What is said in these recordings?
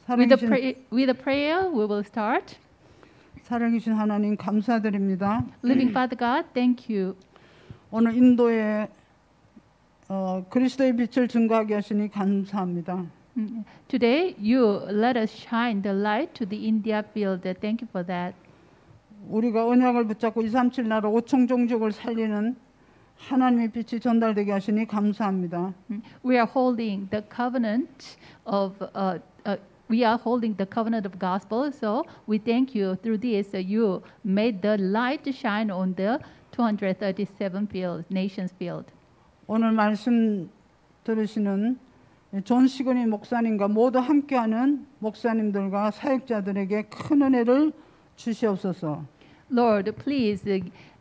With a prayer, we will start. 살아계신 하나님 감사드립니다. Living Father God, thank you. 오늘 인도에 그리스도의 빛을 증거하게 하시니 감사합니다. Today, you let us shine the light to the India field. Thank you for that. 우리가 언약을 붙잡고 237 나라 5천 종족을 살리는 하나님의 빛이 전달되게 하시니 감사합니다. We are holding the covenant of gospel. So we thank you through this. You made the light shine on the 237 nations field. 오늘 말씀 들으시는 존 시그니 목사님과 모두 함께하는 목사님들과 사역자들에게 큰 은혜를 주시옵소서. Lord, please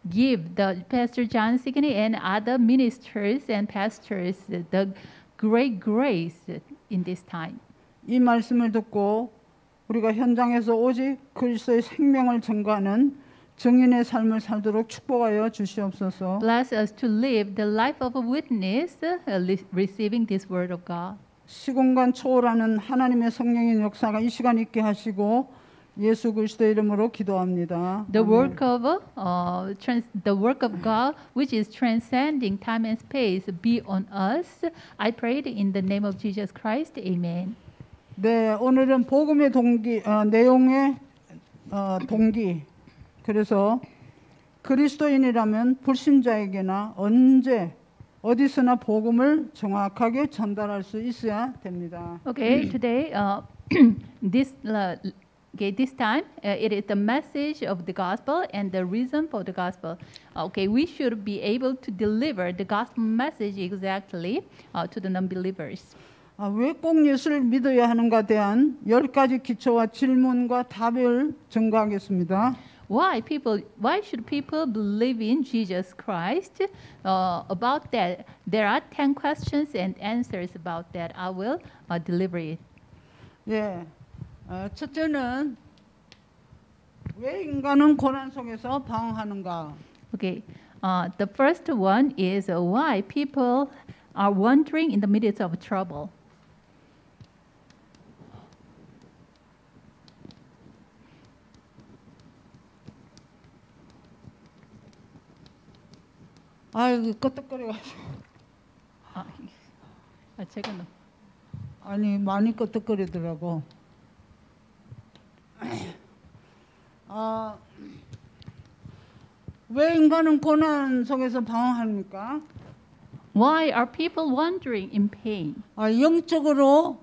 give the Pastor John Signey and other ministers and pastors the great grace in this time. 이 말씀을 듣고 우리가 현장에서 오직 그리스도의 생명을 증거하는 증인의 삶을 살도록 축복하여 주시옵소서. Bless us to live the life of a witness, receiving this word of God. 시공간 초월하는 하나님의 성령의 역사가 이 시간 있게 하시고 예수 그리스도의 이름으로 기도합니다. The work of God, which is transcending time and space, be on us. I prayed in the name of Jesus Christ. Amen. 네, 오늘은 복음의 내용의 동기. 그래서 그리스도인이라면 불신자에게나 언제 어디서나 복음을 정확하게 전달할 수 있어야 됩니다. Okay, today this time it is the message of the gospel and the reason for the gospel. Okay, we should be able to deliver the gospel message exactly to the non-believers. 왜 꼭 예수를 믿어야 하는가에 대한 10가지 기초와 질문과 답을 증거하겠습니다. Why should people believe in Jesus Christ? About that, there are 10 questions and answers about that. I will deliver it. 예, 첫째는 왜 인간은 고난 속에서 방황하는가? Okay, the first one is why people are wandering in the midst of trouble. 아이고 끄떡거려가지고. 제가 아니 많이 끄떡거리더라고. 왜 인간은 고난 속에서 방황합니까? Why are people wandering in pain? 영적으로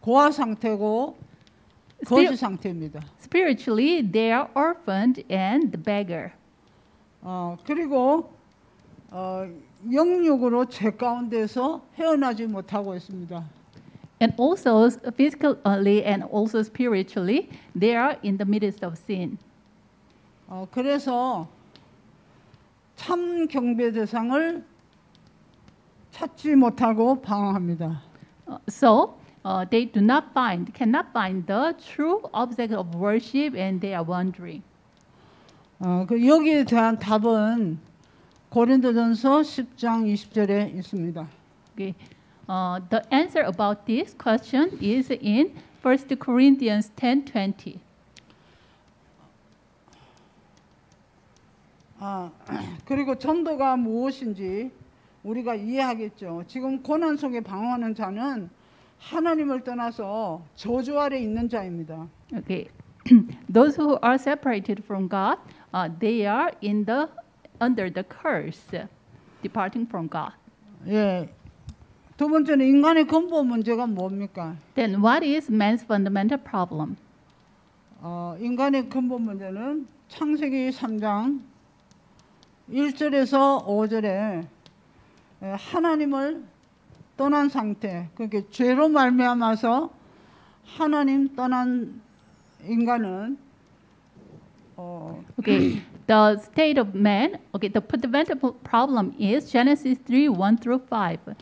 고아 상태고 거지 상태입니다. Spiritually, they are orphaned and beggar. 그리고 영육으로 죄 가운데서 헤어나지 못하고 있습니다. And also physically and also spiritually, they are in the midst of sin. 그래서 참 경배 대상을 찾지 못하고 방황합니다. So they cannot find the true object of worship, and they are wandering. 여기에 대한 답은 고린도전서 10장 20절에 있습니다. Okay. The answer about this question is in 1 Corinthians 10:20. 그리고 전도가 무엇인지 우리가 이해하겠죠. 지금 고난 속에 방황하는 자는 하나님을 떠나서 저주 아래 있는 자입니다. Okay. Those who are separated from God, they are under the curse, departing from God. 예. 두 번째는 인간의 근본 문제가 뭡니까? Then what is man's fundamental problem? 인간의 근본 문제는 창세기 3장 1절에서 5절에 하나님을 떠난 상태, 그게 죄로 말미암아서 하나님 떠난 인간은 Okay, the state of man. Okay, the fundamental problem is Genesis 3:1-5.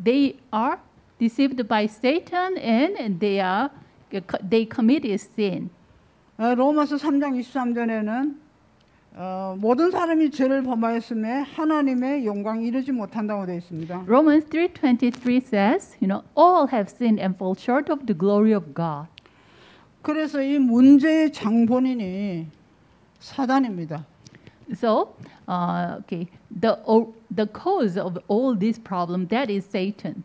They are deceived by Satan and they committed sin. 로마서 3장 23절에는 모든 사람이 죄를 범하였음에 하나님의 영광 이르지 못한다고 되어 있습니다. Romans 3:23 says, all have sinned and fall short of the glory of God. 그래서 이 문제의 장본인이 사단입니다. So, the cause of all this problem, that is Satan.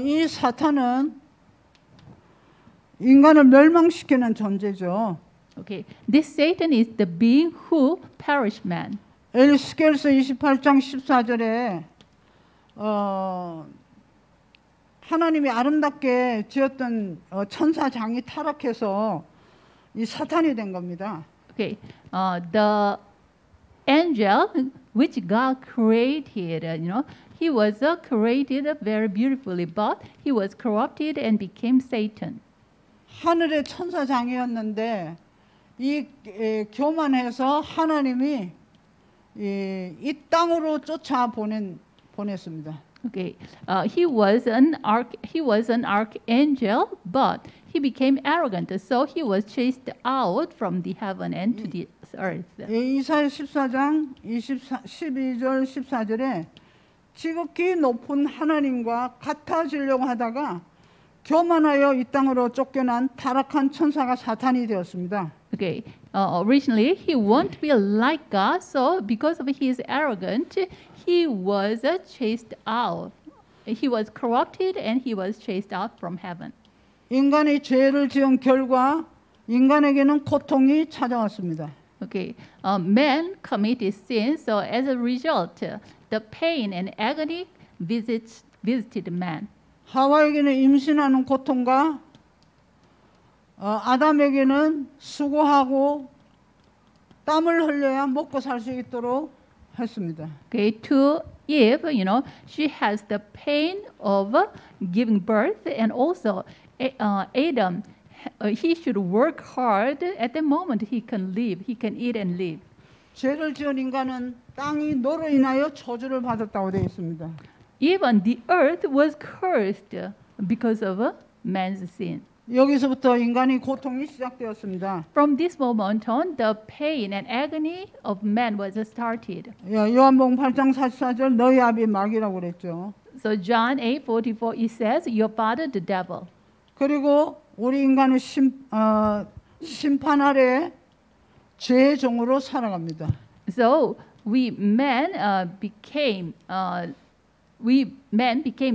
이 사탄은 인간을 멸망시키는 존재죠. Okay, this Satan is the being who perish man. 에스겔서 28장 14절에 하나님이 아름답게 지었던 천사장이 타락해서 이 사탄이 된 겁니다. Okay, the angel which God created, he was created very beautifully, but he was corrupted and became Satan. 하늘의 천사장이었는데 이 교만해서 하나님이 이 땅으로 쫓아 보냈습니다. Okay, he was an archangel, but he became arrogant, so he was chased out from the heaven and to the earth. 이사야 14장 12절 14절에 지극히 높은 하나님과 같아지려고 하다가 교만하여 이 땅으로 쫓겨난 타락한 천사가 사탄이 되었습니다. Okay, originally he wanted to be like God, so because of his arrogance, he was chased out. He was corrupted and he was chased out from heaven. 인간이 죄를 지은 결과 인간에게는 고통이 찾아왔습니다. Okay, man committed sin, so as a result, the pain and agony visited man. 하와에게는 임신하는 고통과 아담에게는 수고하고 땀을 흘려야 먹고 살 수 있도록 했습니다. Okay, to Eve, she has the pain of giving birth, and also Adam, he should work hard. At the moment he can live, he can eat and live. 죄를 지은 인간은 땅이 너로 인하여 저주를 받았다고 되어 있습니다. Even the earth was cursed because of man's sin. 여기서부터 인간이 고통이 시작되었습니다. From this moment on, the pain and agony of man was started. 요한복음 8장 44절 너희 아비 마귀라고 그랬죠. So John 8:44 it says, "Your father the devil." 그리고 우리 인간은 심판 아래 죄의 종으로 살아갑니다. So men became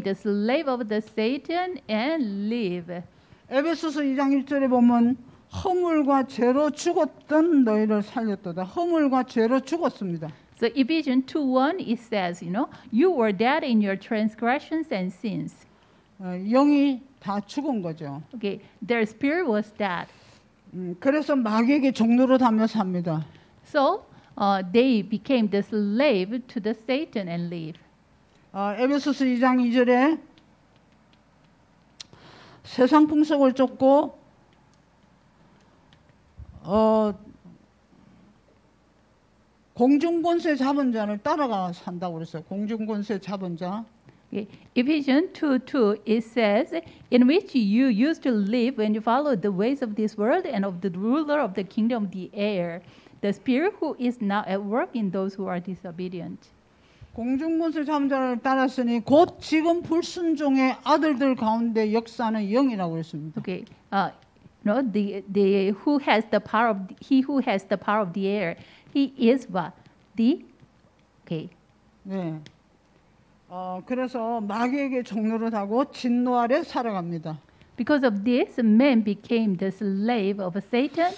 the slave of the Satan and live. 에베소서 2장 1절에 보면 허물과 죄로 죽었던 너희를 살렸도다. 허물과 죄로 죽었습니다. So Ephesians 2:1 it says, you were dead in your transgressions and sins. 영이 다 죽은 거죠. Okay, their spirit was dead. 그래서 마귀에게 종로로 다며 삽니다. So they became the slave to the Satan and live. 에베소서 2장 2절에 세상 풍속을 쫓고 공중권세 잡은 자를 따라가 산다고 그랬어요. 공중권세 잡은 자. Okay. Ephesians 2:2 it says, in which you used to live when you followed the ways of this world and of the ruler of the kingdom of the air, the spirit who is now at work in those who are disobedient. 공중권세 잡은 자를 따랐으니 곧 지금 불순종의 아들들 가운데 역사하는 영이라고 했습니다. Okay, the who has the power of he who has the power of the air, he is what okay. 네. 그래서 마귀에게 종로를 하고 진노 아래 살아갑니다. Because of this, men became the slave of Satan,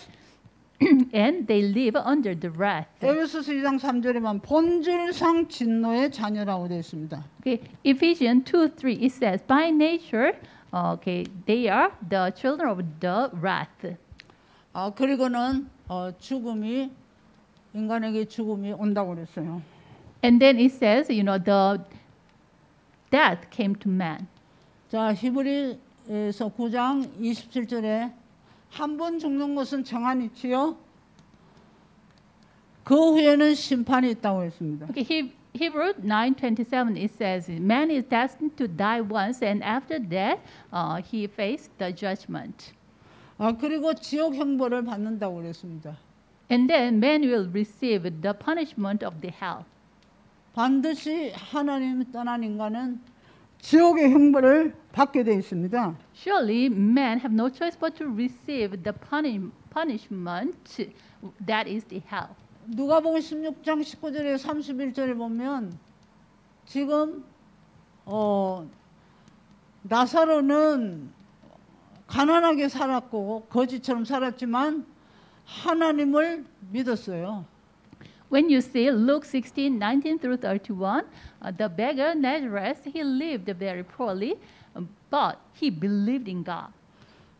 and they live under the wrath. 에베소서 2장 3절에만 본질상 진노의 자녀라고 되어 있습니다. Okay, Ephesians 2:3 it says, by nature, they are the children of the wrath. 그리고는 죽음이 인간에게 죽음이 온다고 그랬어요. And then it says, the death came to man. 자, 히브리서 9장 27절에 한 번 죽는 것은 정한 이치요. 그 후에는 심판이 있다고 했습니다. Okay, Hebrews 9:27 it says, man is destined to die once, and after that, he faced the judgment. 그리고 지옥 형벌을 받는다고 그랬습니다. And then man will receive the punishment of the hell. 반드시 하나님 떠난 인간은 지옥의 형벌을 받게 되어 있습니다. Surely men have no choice but to receive the punishment that is the hell. 누가복음 16장 19절에 31절에 보면 지금 나사로는 가난하게 살았고 거지처럼 살았지만 하나님을 믿었어요. When you see Luke 16, 19 through 31, the beggar Nazareth, he lived very poorly, but he believed in God.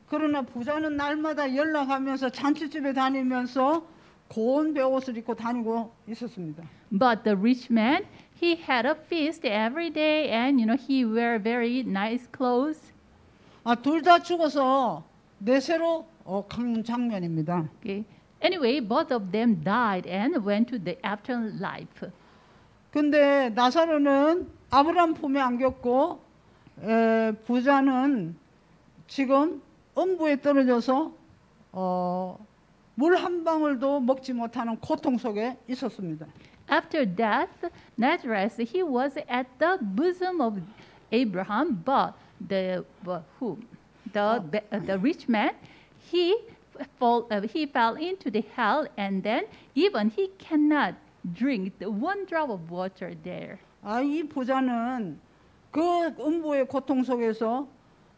그러나 부자는 날마다 연락하면서 잔치집에 다니면서 고운 베옷을 입고 다니고 있었습니다. But the rich man, he had a feast every day, and he wear very nice clothes. 둘 다 죽어서 내세로 간 장면입니다. Okay. Anyway, both of them died and went to the afterlife. 근데 나사로는 아브라함 품에 안겼고 부자는 지금 음부에 떨어져서 물 한 방울도 먹지 못하는 고통 속에 있었습니다. After death, Nazareth, he was at the bosom of Abraham, but the rich man, he fell into the hell, and then even he cannot drink the one drop of water there. 이 부자는 그 음부의 고통 속에서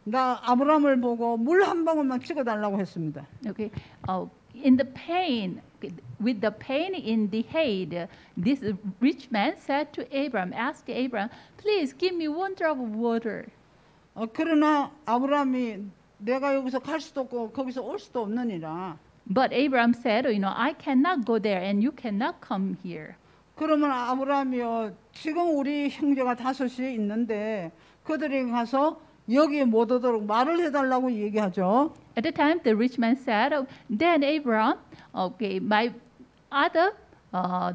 나 아브라함을 보고 물 한 방울만 찍어달라고 했습니다. Okay, in the pain, with the pain in the head, this rich man said to Abraham, asked Abraham, please give me one drop of water. 그러나 아브라함이 내가 여기서 갈 수도 없고 거기서 올 수도 없느니라. But Abraham said, I cannot go there and you cannot come here. 그러면 아브라함이요, 지금 우리 형제가 5이 있는데 그들에게 가서 여기에 못 오도록 말을 해달라고 얘기하죠. At the time, the rich man said, then Abraham, okay, my other,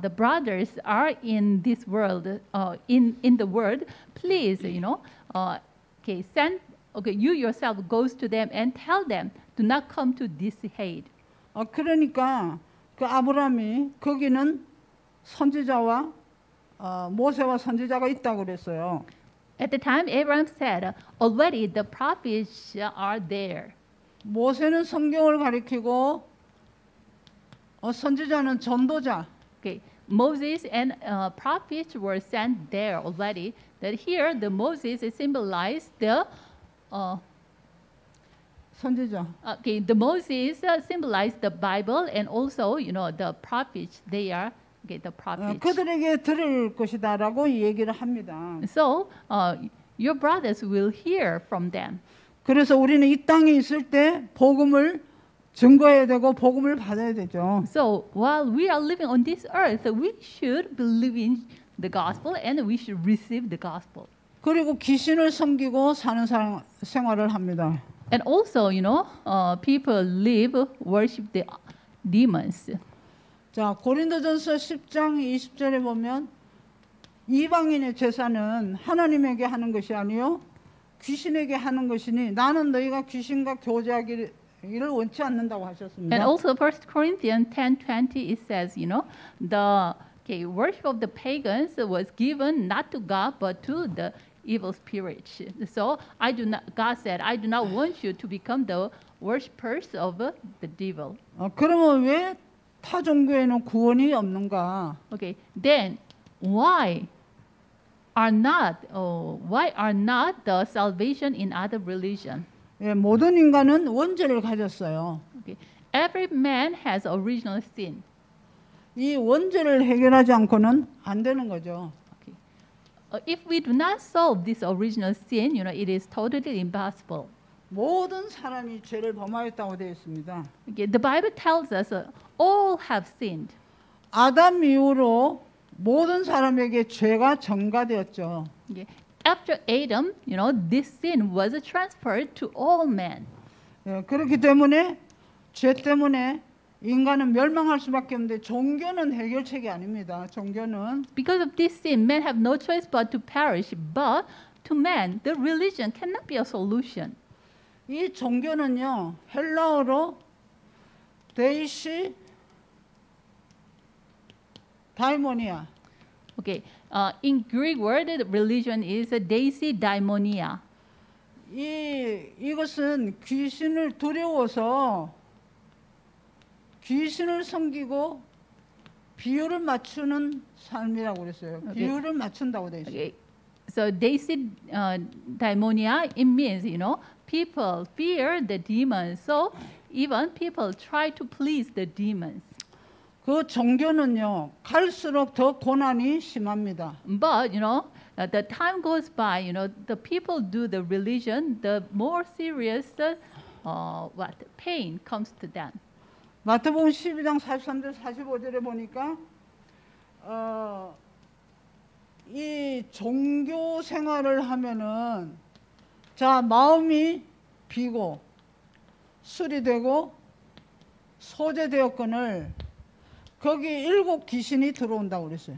the brothers are in this world, in the world. Please, okay, send. Okay, you yourself goes to them and tell them do not come to this height. 그러니까 그 아브라함이 거기는 선지자와 모세와 선지자가 있다고 그랬어요. At the time, Abraham said, already the prophets are there. 모세는 성경을 가리키고 선지자는 전도자. Okay, Moses and prophets were sent there already. That here, the Moses symbolized the 선지자. Okay, the Moses symbolized the Bible, and also, the prophets. They are the prophets. 그들에게 들을 것이다라고 얘기를 합니다. So your brothers will hear from them. 그래서 우리는 이 땅에 있을 때 복음을 증거해야 되고 복음을 받아야 되죠. So while we are living on this earth, we should believe in the gospel and we should receive the gospel. 그리고 귀신을 섬기고 사는 생활을 합니다. And also, people worship the demons. 자, 고린도전서 10장 20절에 보면 이방인의 제사는 하나님에게 하는 것이 아니요 귀신에게 하는 것이니 나는 너희가 귀신과 교제하기를 원치 않는다고 하셨습니다. And also 1 Corinthians 10:20 it says, the worship of the pagans was given not to God but to the evil spirits. So God said, I do not want you to become the worshippers of the devil. 그러면 왜 타 종교에는 구원이 없는가? Okay, then why are not the salvation in other religion? 모든 인간은 원죄를 가졌어요. Okay, every man has original sin. 이 원죄를 해결하지 않고는 안 되는 거죠. Okay, if we do not solve this original sin, it is totally impossible. 모든 사람이 죄를 범하였다고 되어 있습니다. Okay, the Bible tells us all have sinned. 아담 이후로 모든 사람에게 죄가 전가되었죠. Okay. After Adam, this sin was transferred to all men. 그렇기 때문에 죄 때문에 인간은 멸망할 수밖에 없는데 종교는 해결책이 아닙니다. 종교는 Because of this sin, men have no choice but to perish. But to man, the religion cannot be a solution. 이 종교는요 헬라어로 데이시 다이모니아. Okay, in Greek word, religion is deidaimonia. 이것은 귀신을 두려워서 귀신을 섬기고 비율을 맞추는 삶이라고 그랬어요. Okay. 비율을 맞춘다고 돼 있어요. Okay, so deidaimonia, it means, you know, people fear the demons, so even people try to please the demons. 그 종교는요, 갈수록 더 고난이 심합니다. But, you know, the time goes by, you know, the people do the religion, the more serious pain comes to them. 마태복음 12장 43절 45절에 보니까 이 종교 생활을 하면은 자 마음이 비고 술이 되고 소재되었거늘 거기 7 귀신이 들어온다고 그랬어요.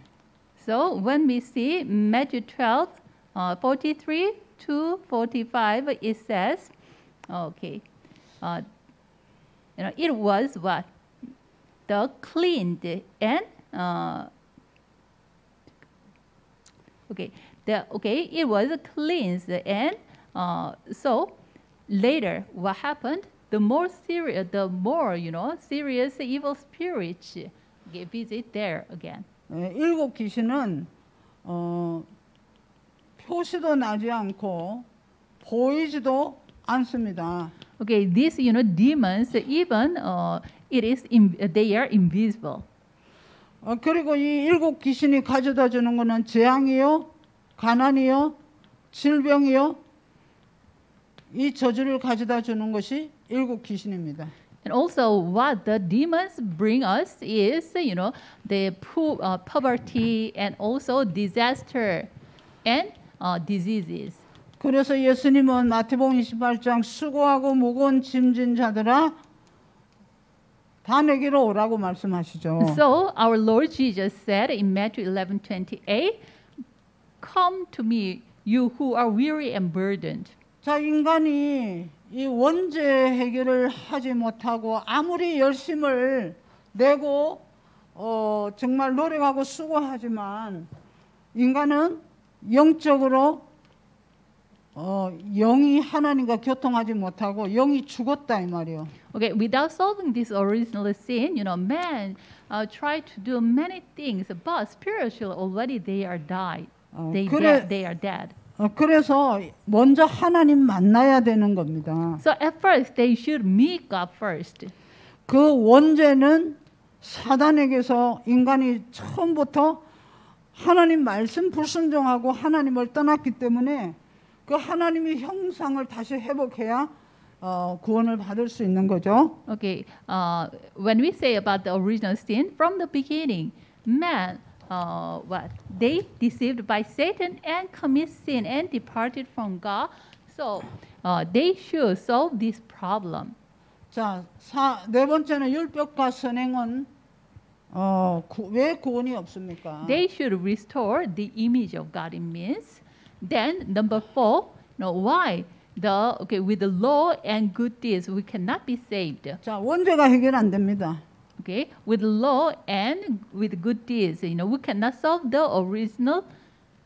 So when we see Matthew 12, 43 to 45, it says, okay, you know, it was what? The cleaned and, it was cleansed and so later what happened? The more serious, you know, serious evil spirits visit there again. 7 귀신은 표시도 나지 않고 보이지도 않습니다. Okay, these, you know, demons, even they are invisible. 그리고 이 7 귀신이 가져다 주는 것은 재앙이요, 가난이요, 질병이요. 이 저주를 가져다 주는 것이 7 귀신입니다. And also, what the demons bring us is, you know, the poverty and also disaster and diseases. 그래서 예수님은 마태복음 28장 수고하고 무거운 짐진 자들아 다 내게로 오라고 말씀하시죠. So our Lord Jesus said in Matthew 11:28, "Come to me, you who are weary and burdened." 자, 인간이 이 원죄 해결을 하지 못하고 아무리 열심을 내고 정말 노력하고 수고하지만 인간은 영적으로 영이 하나님과 교통하지 못하고 영이 죽었다 이 말이에요. Okay, without solving this original sin, you know, man try to do many things, but spiritually already they are died. They are dead. 그래서 먼저 하나님 만나야 되는 겁니다. So at first they should meet God first. 그 원죄는 사단에게서 인간이 처음부터 하나님 말씀 불순종하고 하나님을 떠났기 때문에 그 하나님의 형상을 다시 회복해야 구원을 받을 수 있는 거죠. Okay, when we say about the original sin, from the beginning, man, they deceived by Satan and commit sin and departed from God. So they should solve this problem. 자, 네 번째는 율법과 선행은 왜 구원이 없습니까? They should restore the image of God in means. Then number 4, why with the law and good deeds we cannot be saved. 자, 원죄가 해결 안 됩니다. Okay, with law and with good deeds, we cannot solve the original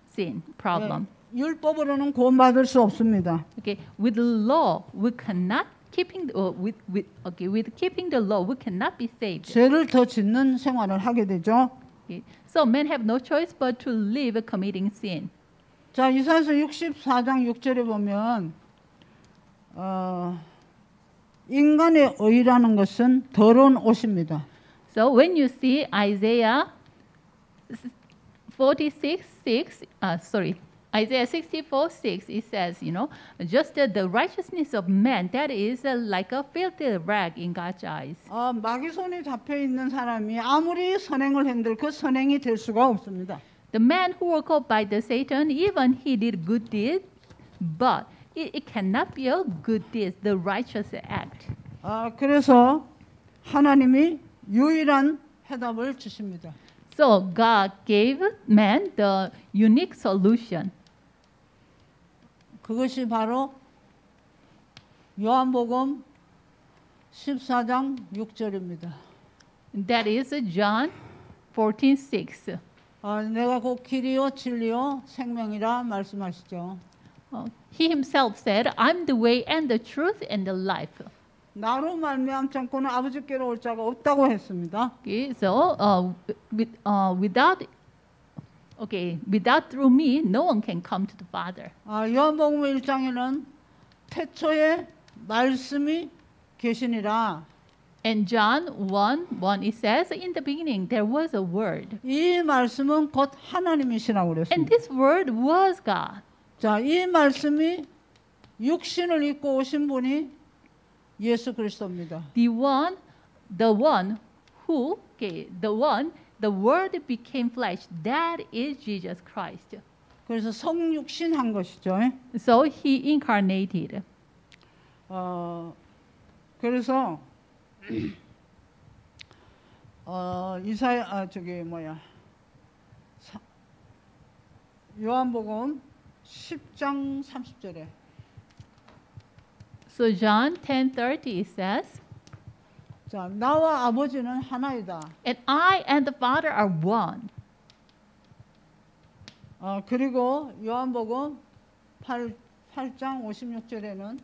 sin problem. 네, 율법으로는 구원받을 수 없습니다. Okay, with law we cannot with keeping the law we cannot be saved. 죄를 더 짓는 생활을 하게 되죠. Okay, so men have no choice but to live committing sin. 자, 이사야서 64장 6절에 보면 인간의 의라는 것은 더러운 옷입니다. So when you see Isaiah 64:6, it says, just the righteousness of man, that is like a filthy rag in God's eyes. 마귀 손에 잡혀 있는 사람이 아무리 선행을 한들 그 선행이 될 수가 없습니다. The man who was caught by the Satan, even he did good deeds, but it cannot be a good deed, the righteous act. 그래서 하나님이 유일한 해답을 주십니다. So God gave man the unique solution. 그것이 바로 요한복음 14장 6절입니다. That is John 14:6. 내가 곧 길이요 진리요 생명이라 말씀하시죠. He himself said, I'm the way and the truth and the life. 나로 말미암지 않고는 아버지께로 올 자가 없다고 했습니다. Okay, so without through me, no one can come to the Father. 요한복음 1장에는 태초에 말씀이 계시니라. And John 1:1 it says, in the beginning there was a word. 이 말씀은 곧 하나님이시라고 And 그랬습니다. this word was God. 자, 이 말씀이 육신을 입고 오신 분이 예수 그리스도입니다. The word became flesh. That is Jesus Christ. 그래서 성육신한 것이죠. So he incarnated. 그래서 요한복음 10장 30절에 So John 10:30 it says, 자, 나와 아버지는 하나이다. and I and the Father are one. 그리고 요한복음 8장 56절에는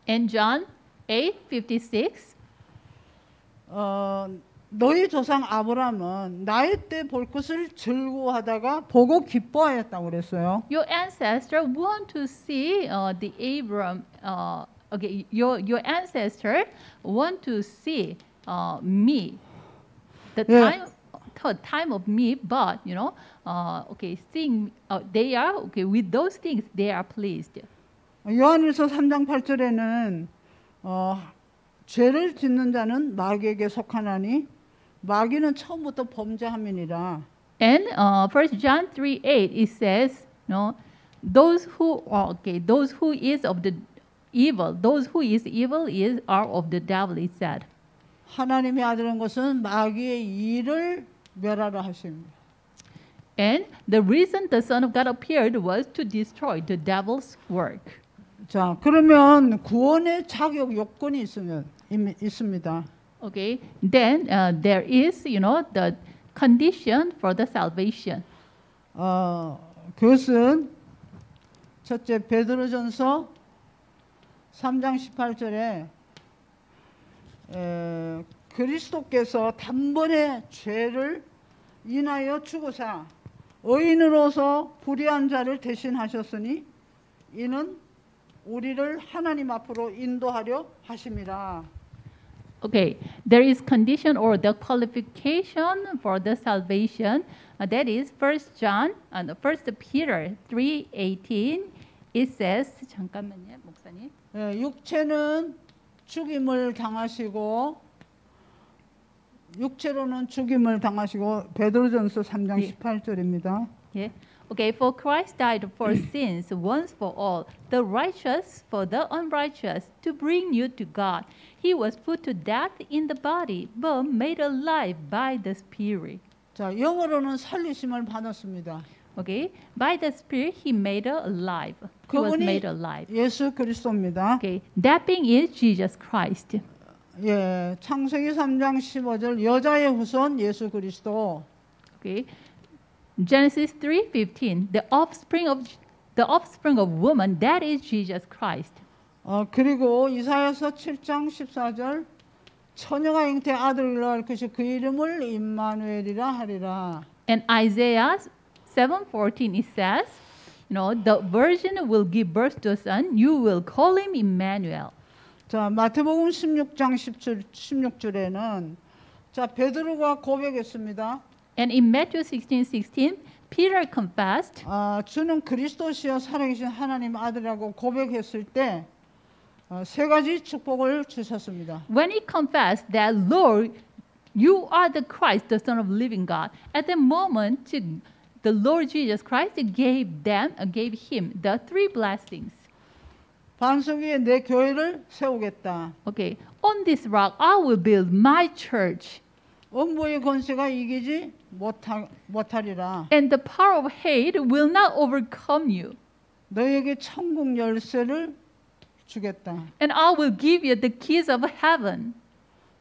And John 8:56, 너희 조상 아브라함은 나의 때 볼 것을 즐거워하다가 보고 기뻐하였다고 그랬어요. your ancestor want to see the Abraham. Your ancestor want to see me, the Yeah. time of me. But seeing they are with those things they are pleased. 요한일서 3장 8절에는 죄를 짓는 자는 마귀에게 속하나니 마귀는 처음부터 범죄함이니라. And 1 John 3:8 it says, those who is of the evil, those who is evil are of the devil. It said. 하나님의 아들인 것은 마귀의 일을 멸하라 하십니다. And the reason the Son of God appeared was to destroy the devil's work. 자, 그러면 구원의 자격 요건이 있습니다. Okay, then there is, the condition for the salvation. 그것은 첫째 베드로전서 3장 18절에 그리스도께서 단번에 죄를 인하여 죽으사 의인으로서 불의한 자를 대신하셨으니 이는 우리를 하나님 앞으로 인도하려 하심이라. Okay, there is condition or the qualification for the salvation. That is 1 John and 1 Peter 3:18. It says, 잠깐만요, 목사님. 육체는 죽임을 당하시고 육체로는 죽임을 당하시고 베드로전서 3장 18절입니다. Yeah. Okay, for Christ died for sins once for all, the righteous for the unrighteous, to bring you to God. He was put to death in the body, but made alive by the Spirit. 자, 영어로는 살리심을 받았습니다. Okay, by the Spirit he made alive. He was 그분이 made alive. 예수 그리스도입니다. Okay, that being is Jesus Christ. 예, 창세기 3장 15절 여자의 후손 예수 그리스도. Okay, Genesis 3:15, the offspring of woman, that is Jesus Christ. 그리고 이사야서 7장 14절 처녀가 잉태 아들을 낳을 것이 그 이름을 임마누엘이라 하리라. And Isaiah 7:14 it says, the virgin will give birth to a son, you will call him Emmanuel. 자, 마태복음 16장 16절에는 자, 베드로가 고백했습니다. And in Matthew 16:16, Peter confessed, 주는 그리스도시여 살아계신 하나님 아들이라고 고백했을 때 세 가지 축복을 주셨습니다. when he confessed that, Lord, you are the Christ, the Son of living God, at that moment, the Lord Jesus Christ gave him the three blessings. 반석 위에 내 교회를 세우겠다. Okay, on this rock I will build my church, 음부의 권세가 이기지 못하리라. and the power of hate will not overcome you. 너에게 천국 열쇠를 주겠다. And I will give you the keys of heaven.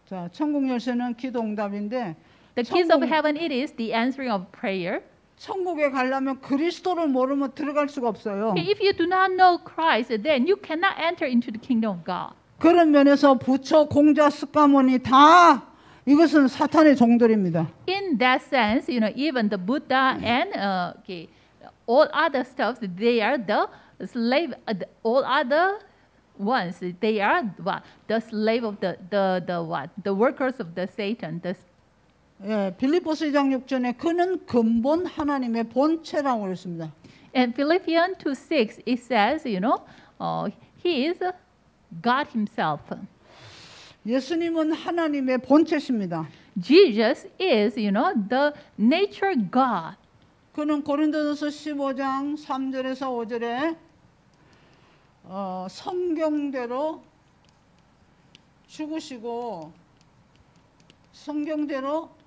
자, 천국 열쇠는 기도 응답인데 The keys of 천국- heaven, it is the answering of prayer. 천국에 가려면 그리스도를 모르면 들어갈 수가 없어요. Okay, if you do not know Christ, then you cannot enter into the kingdom of God. 그런 면에서 부처, 공자, 스가모니 다 이것은 사탄의 종들입니다. In that sense, even the Buddha and all other stuff, they are the slave. All other ones, they are what? The slave of the what? The workers of the Satan. 예, 빌립보서 2장 6절에 그는 근본 하나님의 본체라고 그랬습니다. And Philippians 2:6, it says, he is God Himself. 예수님은 하나님의 본체십니다. Jesus is, the nature God. 그는 고린도전서 15장 3절에서 5절에 성경대로 죽으시고 성경대로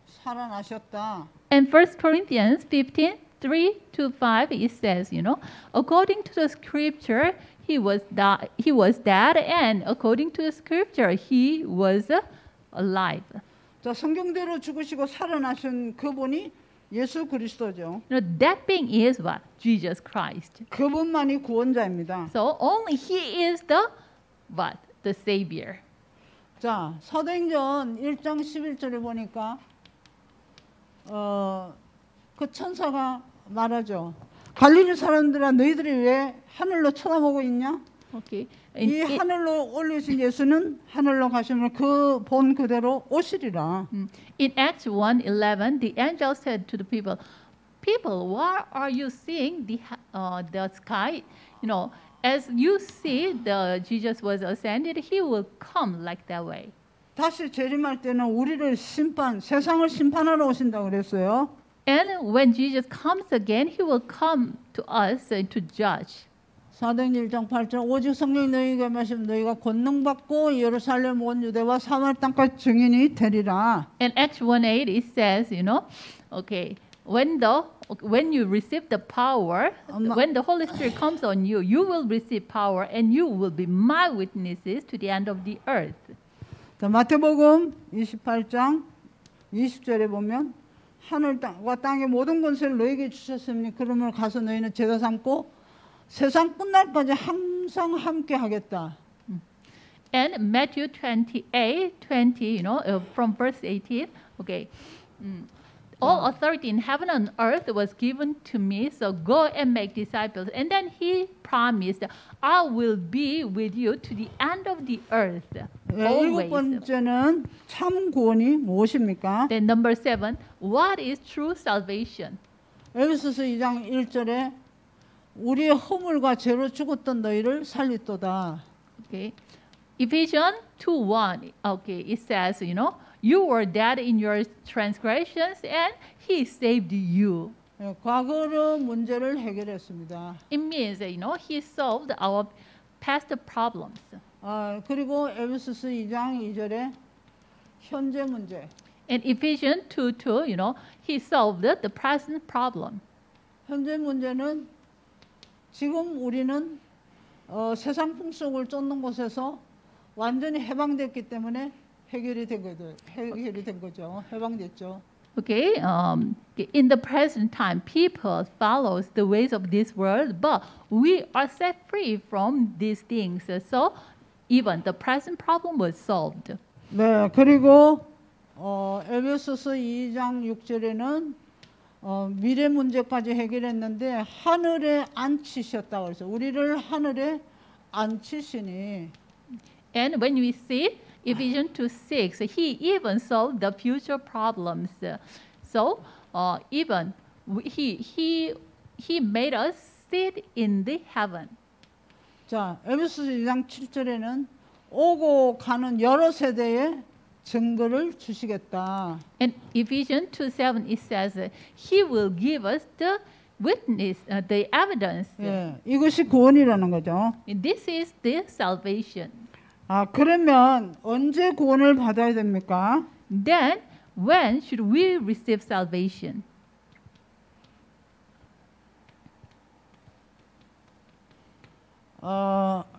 살아나셨다. And 1 Corinthians 15:3-5, it says, according to the scripture, he was dead, and according to the scripture, he was alive. 자, 성경대로 죽으시고 살아나신 그분이 예수 그리스도죠. That being is what? Jesus Christ. 그분만이 구원자입니다. So only He is the what? The Savior. 자, 사도행전 1장 11절에 보니까 그 천사가 말하죠. 갈릴리 사람들아 너희들이 왜 하늘로 쳐다보고 있냐? Okay. 이 하늘로 올리신 예수는 하늘로 가시면 그 본 그대로 오시리라. In Acts 1:11, the angel said to the people, why are you seeing the sky? As you see the Jesus was ascended, he will come like that way. 다시 재림할 때는 우리를 세상을 심판하러 오신다고 그랬어요. And when Jesus comes again, he will come to us to judge. 사도행전 1장 8절 오직 성령이 너희에게 마시면 너희가 권능 받고 예루살렘 온 유대와 사마리아 땅까지 증인이 되리라. In Acts 1:8, it says, when you receive the power, when the Holy Spirit comes on you, you will receive power, and you will be my witnesses to the end of the earth. 자, 마태복음 28장 20절에 보면 하늘과 땅의 모든 권세를 너희에게 주셨으니 그러므로 가서 너희는 제자 삼고 세상 끝날까지 항상 함께 하겠다. And Matthew 28:20, from verse 18, all authority in heaven and earth was given to me, so go and make disciples. And then he promised, I will be with you to the end of the earth. 일곱 Always. 번째는 참 구원이 무엇입니까? Then number 7, what is true salvation? 에베소서 2장 1절에 우리의 허물과 죄로 죽었던 너희를 살렸도다. Okay. Ephesians 2:1. Okay, it says, you were dead in your transgressions and he saved you. 예, 과거의 문제를 해결했습니다. It means, he solved our past problems. 그리고 에베소서 2장 2절에 현재 문제. In Ephesians 2:2, he solved the present problem. 현재 문제는 지금 우리는 세상 풍속을 쫓는 곳에서 완전히 해방됐기 때문에 해결이 된 거죠. 해방됐죠. Okay, in the present time, people follows the ways of this world, but we are set free from these things. So even the present problem was solved. 네, 그리고 에베소서 2장 6절에는 미래 문제까지 해결했는데 하늘에 앉히셨다고 그래서 우리를 하늘에 앉히시니. And when we see Ephesians 2:6, he even solved the future problems. So even he made us sit in the heaven. 자, 에베소서 2장 7절에는 오고 가는 여러 세대의 증거를 주시겠다. And Ephesians 2:7, it says, he will give us the witness, the evidence. 예, 이것이 구원이라는 거죠. This is the salvation. 그러면 언제 구원을 받아야 됩니까? Then, when should we receive salvation?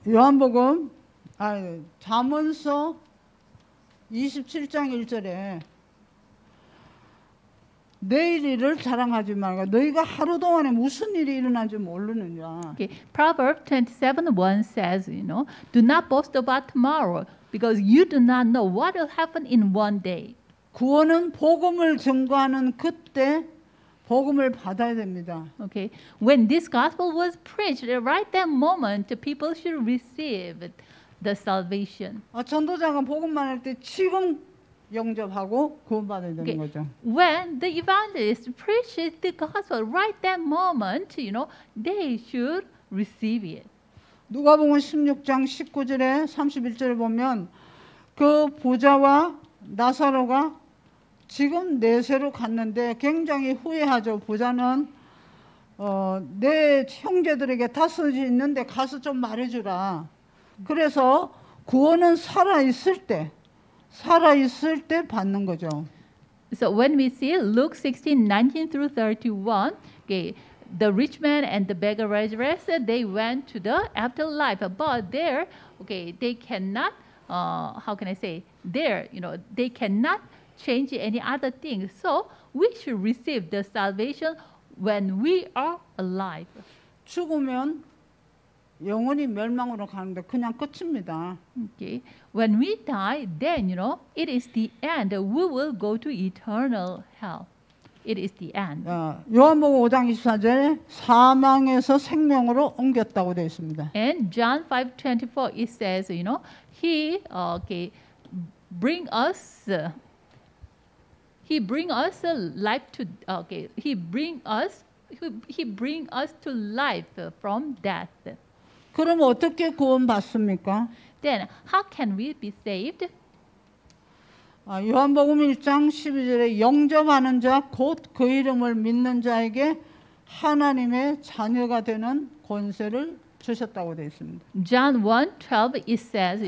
요한복음 잠언서 27장 1절에 내일 일을 자랑하지 말고 너희가 하루 동안에 무슨 일이 일어난지 모르느냐. Okay, Proverbs 27:1 says, do not boast about tomorrow because you do not know what will happen in one day. 구원은 복음을 증거하는 그때 복음을 받아야 됩니다. Okay, when this gospel was preached, right that moment, people should receive the salvation. 전도자가 복음만 할 때 지금 영접하고 구원받아야 되는 거죠. When the evangelist preaches the gospel, right that moment, they should receive it. 누가복음 16장 19절에 31절에 보면 그 부자와 나사로가 지금 내세로 갔는데 굉장히 후회하죠. 부자는 내 형제들에게 다섯이 있는데 가서 좀 말해주라. 그래서 구원은 살아있을 때 받는 거죠. So when we see Luke 16:19 through 31, okay, the rich man and the beggar Lazarus, they went to the afterlife, but there, okay, they cannot, how can I say, there, they cannot change any other thing. So we should receive the salvation when we are alive. 죽으면 영원히 멸망으로 가는데 그냥 끝입니다. Okay, when we die, then it is the end. We will go to eternal hell. It is the end. 요한복음 5장 24절에 사망에서 생명으로 옮겼다고 되어 있습니다. And John 5:24 it says, he bring us life to he bring us to life from death. 그럼 어떻게 구원받습니까? Then how can we be saved? 요한복음 1장 12절에 영접하는 자 곧 그 이름을 믿는 자에게 하나님의 자녀가 되는 권세를 주셨다고 되어 있습니다. John 1:12 it says,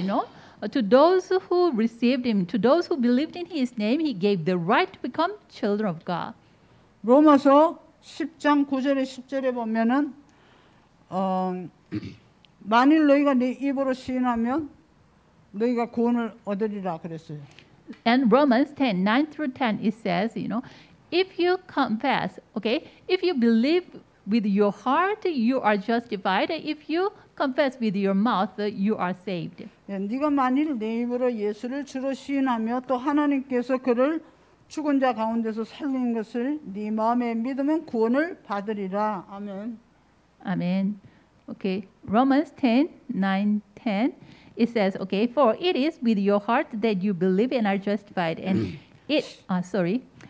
to those who received him, to those who believed in his name, he gave the right to become children of God. 로마서 10장 9절에 10절에 보면은 만일 너희가 네 입으로 시인하면 너희가 구원을 얻으리라 그랬어요. And Romans 10:9 through 10 it says, if you confess, if you believe with your heart, you are justified. If you confess with your mouth, you are saved. 네가 만일 내 입으로 예수를 주로 시인하며 또 하나님께서 그를 죽은 자 가운데서 살린 것을 네 마음에 믿으면 구원을 받으리라. 아멘. Amen. Okay, Romans 10:9-10 it says, for it is with your heart that you believe and are justified, and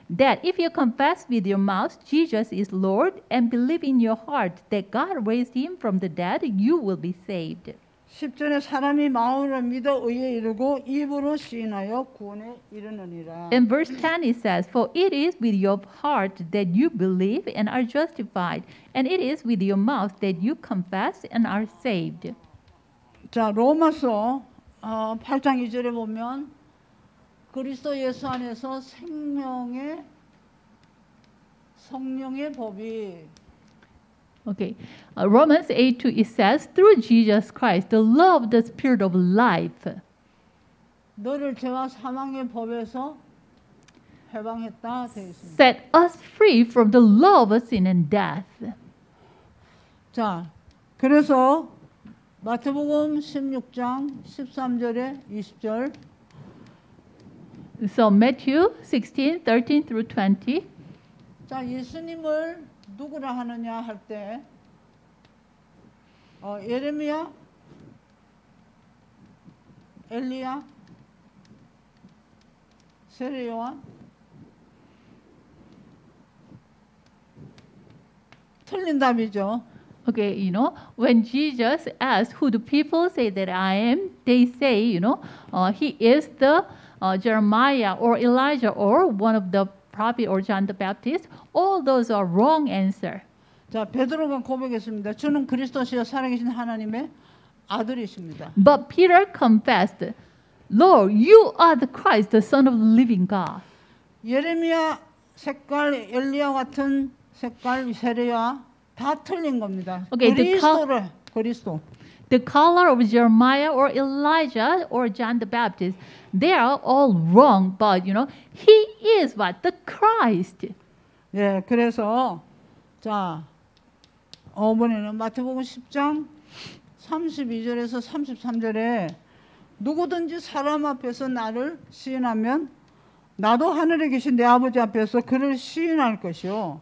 that if you confess with your mouth Jesus is Lord and believe in your heart that God raised him from the dead, you will be saved. 10절에 사람이 마음으로 믿어 의에 이르고 입으로 시인하여 구원에 이르느니라. In verse 10 it says, for it is with your heart that you believe and are justified, and it is with your mouth that you confess and are saved. 자, 로마서 8장 2절에 보면 그리스도 예수 안에서 성령의 법이 Romans 8:2 it says, through Jesus Christ, the law of the Spirit of life 너를 죄와 사망의 법에서 해방했다 되어 있습니다. set us free from the law of sin and death. 자, 그래서 마태복음 16장 13절에 20절. So Matthew 16:13 through 20. 자, 예수님을 누구라 하느냐 할 때 예레미야, 엘리야, 세례 요한 틀린 답이죠. When Jesus asked who do people say that I am, they say, he is the Jeremiah or Elijah or one of the prophet or John the Baptist. All those are wrong answer. 자, 베드로가 고백했습니다. 주는 그리스도시여 살아계신 하나님의 아들이십니다. But Peter confessed, Lord, you are the Christ, the Son of the living God. 예레미야 색깔, 엘리야 같은 색깔, 세례야 다 틀린 겁니다. 그리스도. The color of Jeremiah or Elijah or John the Baptist, they are all wrong. But he is what? The Christ. 예, 그래서 자, 어머니는 마태복음 10장 32절에서 33절에 누구든지 사람 앞에서 나를 시인하면 나도 하늘에 계신 내 아버지 앞에서 그를 시인할 것이요.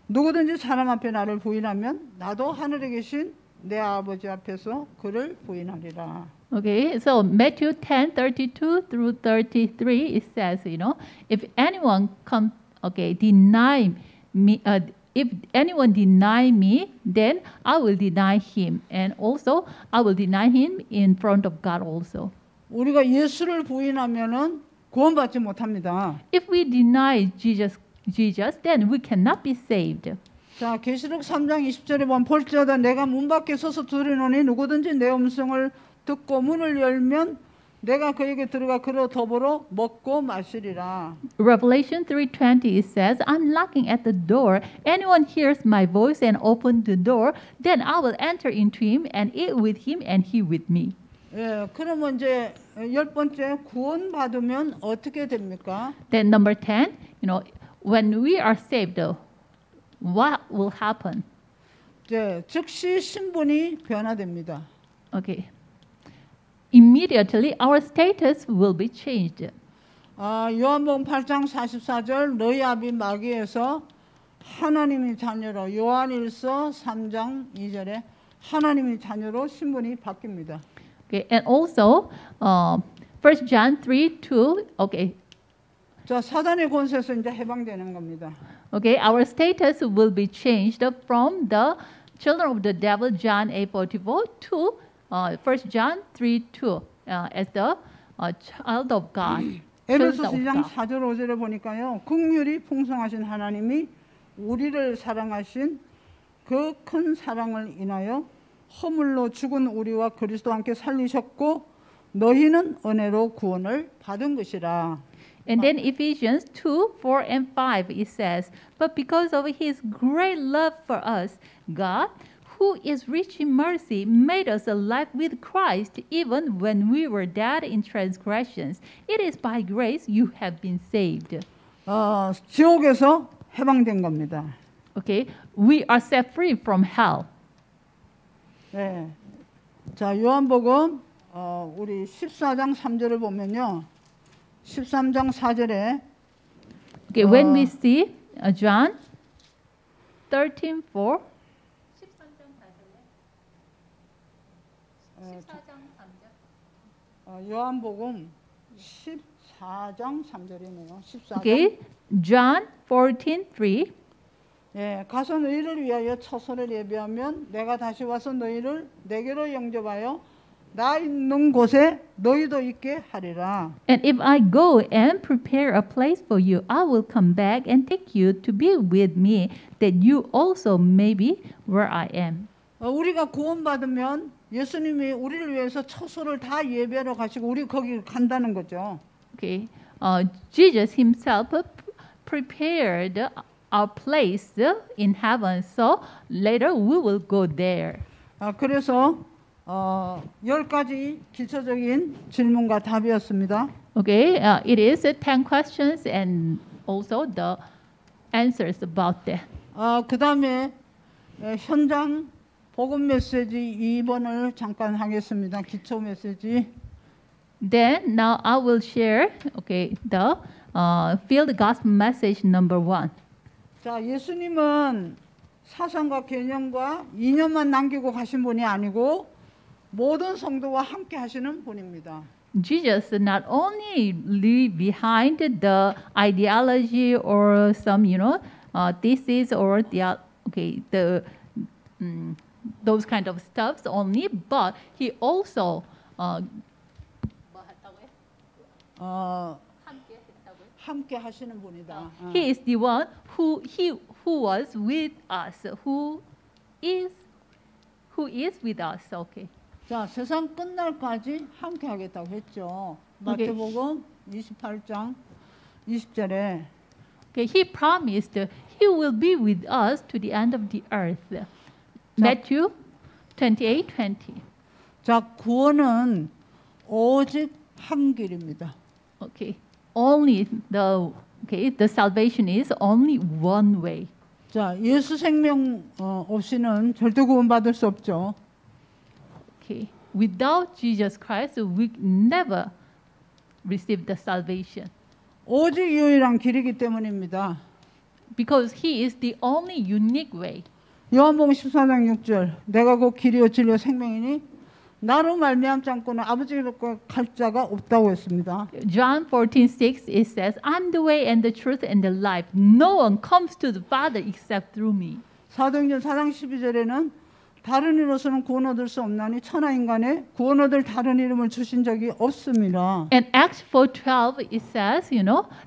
누구든지 사람 앞에 나를 부인하면 나도 하늘에 계신 내 아버지 앞에서 그를 부인하리라. Okay, so Matthew 10:32 through 33, it says, if anyone deny me, if anyone deny me, then I will deny him, and also I will deny him in front of God also. 우리가 예수를 부인하면은 구원받지 못합니다. If we deny Jesus, then we cannot be saved. 자, 계시록 3장 20절에 보면 볼지어다 내가 문 밖에 서서 두드리노니 누구든지 내 음성을 듣고 문을 열면 내가 그에게 들어가 그로 더불어 먹고 마시리라. Revelation 3:20 it says, I'm knocking at the door. Anyone hears my voice and open the door, then I will enter into him and eat with him and he with me. 예, 그러면 이제 10번째 구원받으면 어떻게 됩니까? Then number 10, when we are saved, what will happen? 이제 즉시 신분이 변화됩니다. Okay. Immediately our status will be changed. 요한복음 8장 44절 너희 아비 마귀에서 하나님의 자녀로 요한일서 3장 2절에 하나님의 자녀로 신분이 바뀝니다. Okay, and also 1 John 3:2. Okay. 자, 사단의 권세에서 이제 해방되는 겁니다. Okay, our status will be changed from the children of the devil, John 8:44, to 1 John 3:2, as the child of God. 에베소서 2장 4절 5절에 보니까요. 긍휼이 풍성하신 하나님이 우리를 사랑하신 그 큰 사랑을 인하여 허물로 죽은 우리와 그리스도와 함께 살리셨고 너희는 은혜로 구원을 받은 것이라. And then Ephesians 2:4 and 5 it says, but because of his great love for us, God, who is rich in mercy, made us alive with Christ even when we were dead in transgressions. It is by grace you have been saved. 지옥에서 해방된 겁니다. Okay, we are set free from hell. 네. 자, 요한복음 우리 14장 3절을 보면요. 13장 4절에 Okay, when we see John 13:4. 요한복음 14장 3절이네요. 14장. Okay, John 14:3. 예, 가서 너희를 위하여 처소를 예비하면 내가 다시 와서 너희를 내게로 영접하여 나 있는 곳에 너희도 있게 하리라. And if I go and prepare a place for you, I will come back and take you to be with me, that you also may be where I am. 우리가 구원받으면 예수님이 우리를 위해서 처소를 다 예배하러 가시고 우리 거기 간다는 거죠. Okay, Jesus Himself prepared our place in heaven, so later we will go there. 그래서 10가지 기초적인 질문과 답이었습니다. Okay, it is 10 questions and also the answers about that. 그 다음에 현장 복음 메시지 2번을 잠깐 하겠습니다. 기초 메시지. Then now I will share, the field gospel message number 1. 자, 예수님은 사상과 개념과 이념만 남기고 가신 분이 아니고 모든 성도와 함께 하시는 분입니다. Jesus not only leave behind the ideology or some, thesis or those kind of stuffs only, but he also 함께 하시는 분이다. he is the one who was with us, who is with us. Okay. 자, 세상 끝날까지 함께 하겠다고 했죠. 마태복음 28장 20절에 Okay, he promised he will be with us to the end of the earth. Matthew 28:20. 자, 구원은 오직 한 길입니다. Okay, only the Okay, the salvation is only one way. 자, 예수 생명 없이는 절대 구원받을 수 없죠. Okay, without Jesus Christ, we never receive the salvation 오직 유일한 길이기 때문입니다. because He is the only unique way. 요한복음 14장 6절 내가 곧 길이요 진리요 생명이니 나로 말미암지 않고는 아버지로 갈 자가 없다고 했습니다. John 14:6 it says, "I'm the way and the truth and the life. No one comes to the Father except through me." 사도행전 4장 12절에는 다른 이로서는 구원 얻을 수 없나니 천하 인간에 구원 얻을 다른 이름을 주신 적이 없습니다. And Acts 4:12 it says,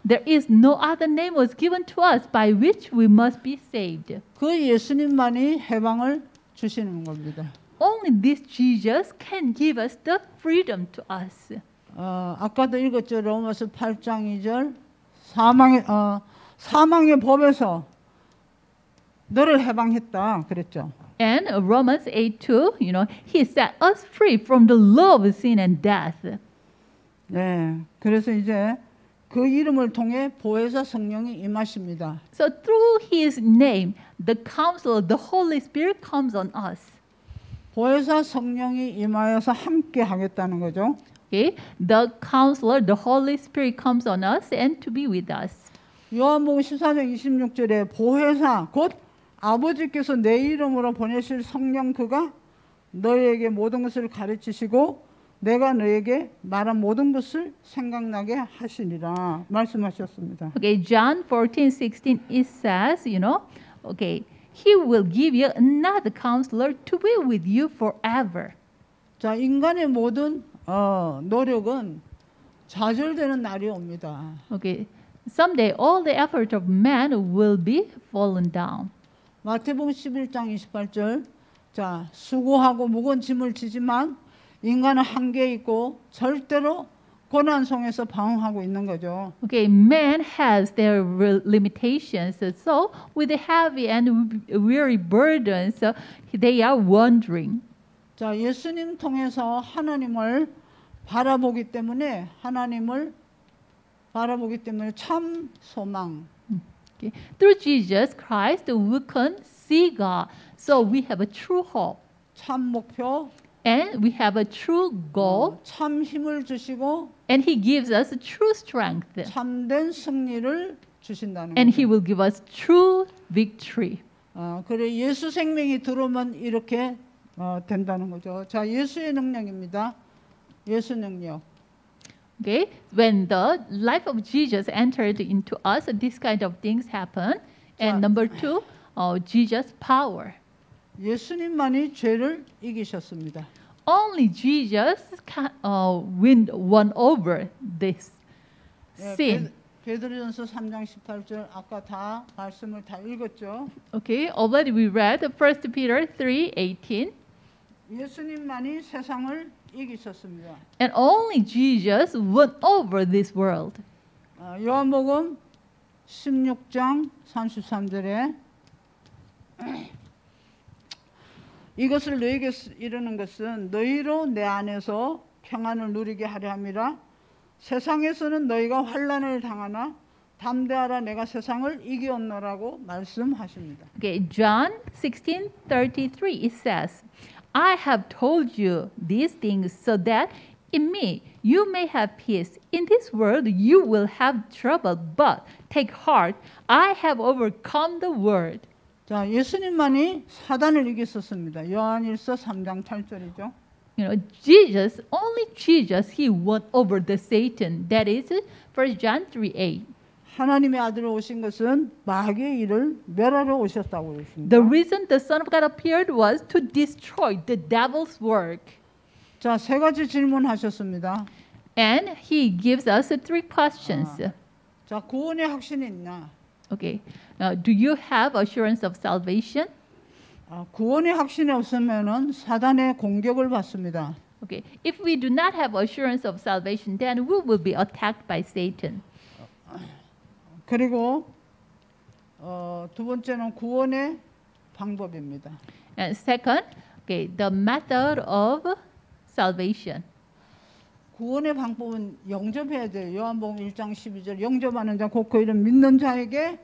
there is no other name was given to us by which we must be saved. 그 예수님만이 해방을 주시는 겁니다. Only this Jesus can give us the freedom to us. 아까도 읽었죠. 로마서 8장 2절 사망의 법에서 너를 해방했다 그랬죠. And Romans 8:2, He set us free from the law of sin and death. 네, 그래서 이제 그 이름을 통해 보혜사 성령이 임하십니다. So through His name, the Counselor, the Holy Spirit comes on us. 보혜사 성령이 임하여서 함께 하겠다는 거죠. Okay, the Counselor, the Holy Spirit comes on us and to be with us. 요한복음 14장 26절에 보혜사 곧 아버지께서 내 이름으로 보내실 성령 그가 너희에게 모든 것을 가르치시고 내가 너에게 말한 모든 것을 생각나게 하시리라 말씀하셨습니다. Okay, John 14:16 it says, okay, He will give you another counselor to be with you forever. 자, 인간의 모든 노력은 좌절되는 날이 옵니다. Okay, someday all the effort of man will be fallen down. 마태복음 11장 28절 자, 수고하고 무거운 짐을 지지만 인간은 한계에 있고 절대로 고난 속에서 방황하고 있는 거죠. Okay, man has their limitations. So with the heavy and weary burdens, they are wandering. 자, 예수님 통해서 하나님을 바라보기 때문에 참 소망. Okay. Through Jesus Christ, we can see God. So we have a true hope. 참 목표. And we have a true goal. 참 힘을 주시고 And He gives us true strength. 참된 승리를 주신다는 And 거죠. He will give us true victory. 그래 예수 생명이 들어오면 이렇게 된다는 거죠. 자, 예수의 능력입니다. 예수 능력. Okay, when the life of Jesus entered into us, this kind of things happen. And number two, Jesus' power. 예수님만이 죄를 이기셨습니다. Only Jesus can won over this sin. 베드로전서 3장 18절 아까 다 말씀을 다 읽었죠. Okay, already we read 1 Peter 3:18. 예수님만이 세상을 이기셨습니다. And only Jesus won over this world. 요한복음 16장 33절에 이것을 너희에게 이르는 것은 너희로 내 안에서 평안을 누리게 하려 함이라. 세상에서는 너희가 환난을 당하나 담대하라 내가 세상을 이기었노라고 말씀하십니다. Okay, John 16:33 it says, I have told you these things so that in me you may have peace. In this world you will have trouble, but take heart, I have overcome the world. 자, 예수님만이 사단을 이겼었습니다. 요한일서 3장 8절이죠. Jesus, only Jesus, He won over the Satan. That is 1 John 3:8. 하나님의 아들 오신 것은 마귀의 일을 멸하러 오셨다고 그랬습니다. The reason the Son of God appeared was to destroy the devil's work. 자, 세 가지 질문하셨습니다. And He gives us three questions. 자, 구원의 확신이 있나? Okay, do you have assurance of salvation? 구원의 확신이 없으면은 사단의 공격을 받습니다. Okay, if we do not have assurance of salvation, then we will be attacked by Satan. 그리고 두 번째는 구원의 방법입니다. And second, okay, the method of salvation. 구원의 방법은 영접해야 돼요. 요한복음 1장 12절 영접하는 자 곧 그 이름 믿는 자에게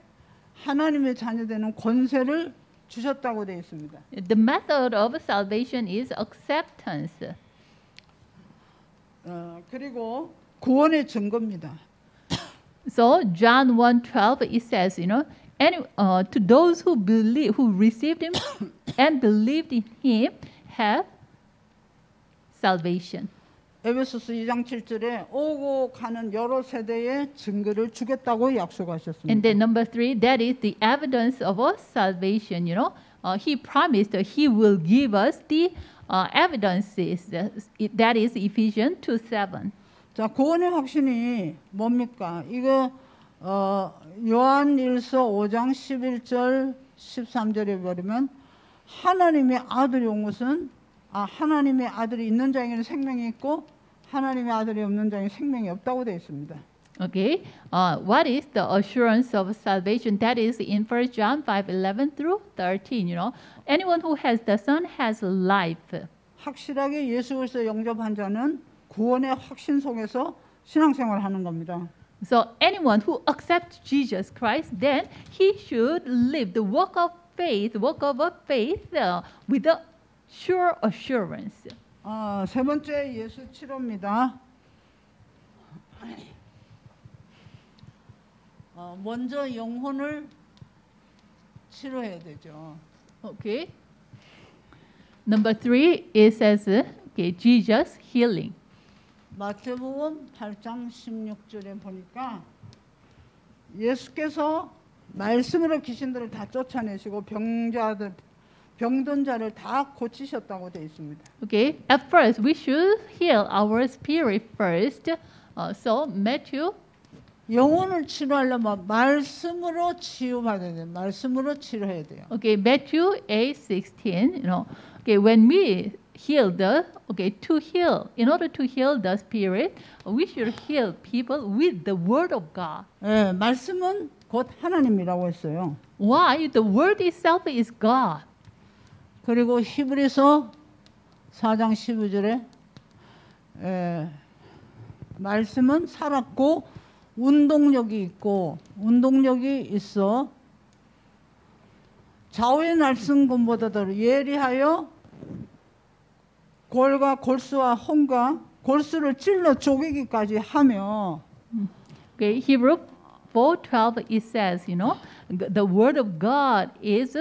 하나님의 자녀되는 권세를 주셨다고 되어 있습니다. The method of salvation is acceptance. 그리고 구원의 증거입니다. So John 1:12 it says, to those who believe, who received him and believed in him, have salvation. 에베소서 2장 7절에 오고 가는 여러 세대의 증거를 주겠다고 약속하셨습니다. And then number 3, that is the evidence of our salvation. He promised that he will give us the evidences. That is Ephesians 2:7. 자, 구원의 확신이 뭡니까? 이거 요한일서 5장 11절 13절에 보면 하나님의 아들이 온 것은 하나님의 아들이 있는 자에게는 생명이 있고 하나님의 아들이 없는 자에게는 생명이 없다고 되어 있습니다. Okay, what is the assurance of salvation? That is in 1 John 5:11 through 13. Anyone who has the Son has life. 확실하게 예수 그리스도 영접한 자는 구원의 확신 속에서 신앙생활을 하는 겁니다. So anyone who accepts Jesus Christ, then he should live the walk of faith with a sure assurance. 세 번째 예수 치료입니다. 먼저 영혼을 치료해야 되죠. Okay. Number 3, it says, Jesus healing. 마태복음 8장 16절에 보니까 예수께서 말씀으로 귀신들을 다 쫓아내시고 병든 자를 다 고치셨다고 되어 있습니다. Okay. At first, we should heal our spirit first. So Matthew. 영혼을 치료하려면 말씀으로 치유받아야 돼요. 말씀으로 치료해야 돼요. Okay, Matthew 8:16. Okay, when we heal in order to heal the spirit, we should heal people with the word of God. 예, 말씀은 곧 하나님이라고 했어요. Why? The word itself is God. 그리고 히브리서 4장 15절에 말씀은 살았고 운동력이 있고 운동력이 있어 좌우의 날씬금보다도 예리하여 골과 골수와 혼과 골수를 찔러 쪼개기까지 하며. Okay, Hebrew 4:12 it says, the word of God is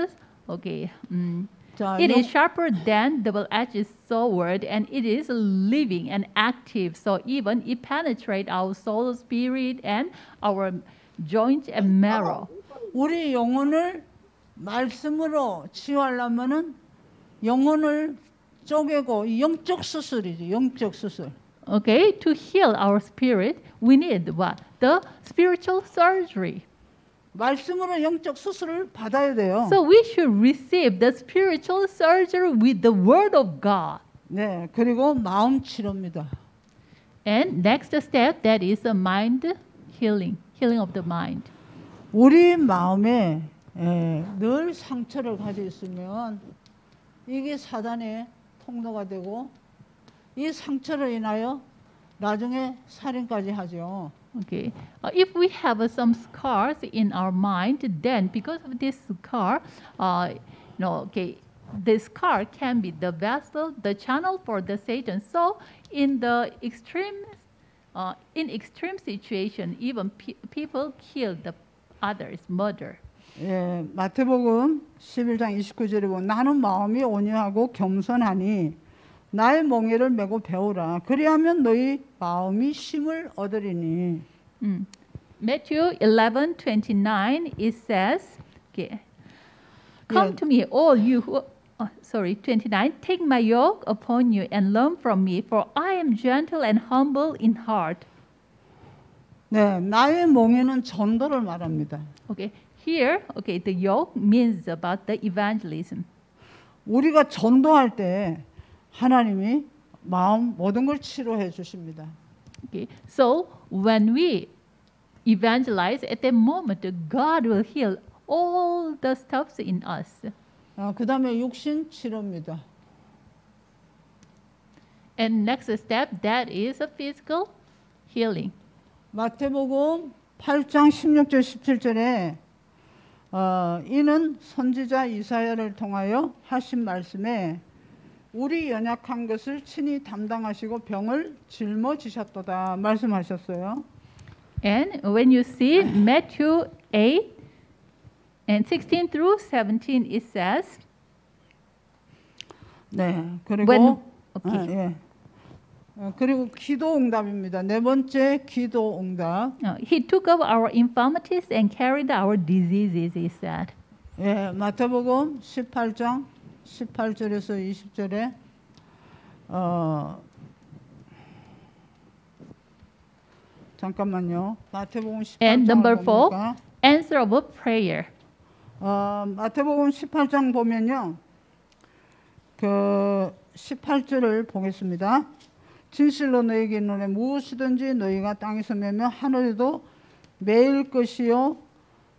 it is sharper than double-edged sword, and it is living and active. So even it penetrates our soul, spirit, and our joints and marrow. 우리 영혼을 말씀으로 치유하려면은 영혼을 쪼개고 영적 수술이죠. 영적 수술. Okay, to heal our spirit, we need what? The spiritual surgery. 말씀으로 영적 수술을 받아야 돼요. So we should receive the spiritual surgery with the word of God. 네, 그리고 마음 치료입니다. And next step, that is a mind healing of the mind. 우리 마음에 늘 상처를 가지고 있으면 이게 사단의 통로가 되고 이 상처로 인하여 나중에 살인까지 하죠. Okay, if we have some scars in our mind, then because of this scar, the scar can be the vessel, the channel for the Satan. So, in extreme situation, even people kill the others, murder. 예, 마태복음 11장 29절에 보면 나는 마음이 온유하고 겸손하니 나의 멍에를 메고 배우라. 그리하면 너희 마음이 쉼을 얻으리니. Matthew 11:29 it says, come to me, all you who 29. Take my yoke upon you and learn from me, for I am gentle and humble in heart. 네, 나의 멍에는 전도를 말합니다. Okay, here, the yoke means about the evangelism. 우리가 전도할 때 하나님이 마음 모든 걸 치료해 주십니다. Okay, so when we evangelize, at that moment, God will heal all the stuffs in us. 그 다음에 육신 치료입니다. And next step, that is a physical healing. 마태복음 8장 16절 17절에 이는 선지자 이사야를 통하여 하신 말씀에 우리 연약한 것을 친히 담당하시고 병을 짊어지셨도다 말씀하셨어요. And when you see Matthew 8 and 16 through 17, it says, 네, 그리고 when, okay. 예. 그리고 기도 응답입니다. 네 번째 기도 응답. He took up our infirmities and carried our diseases, he said. 예, 마태복음 18장 18절에서 20절에 잠깐만요. 마태복음 18장 And number 4, 보니까 answer of a prayer. 마태복음 18장 보면요. 그 18절을 보겠습니다. 진실로 너희에게 이르노니 무엇이든지 너희가 땅에서 매면 하늘에도 매일 것이요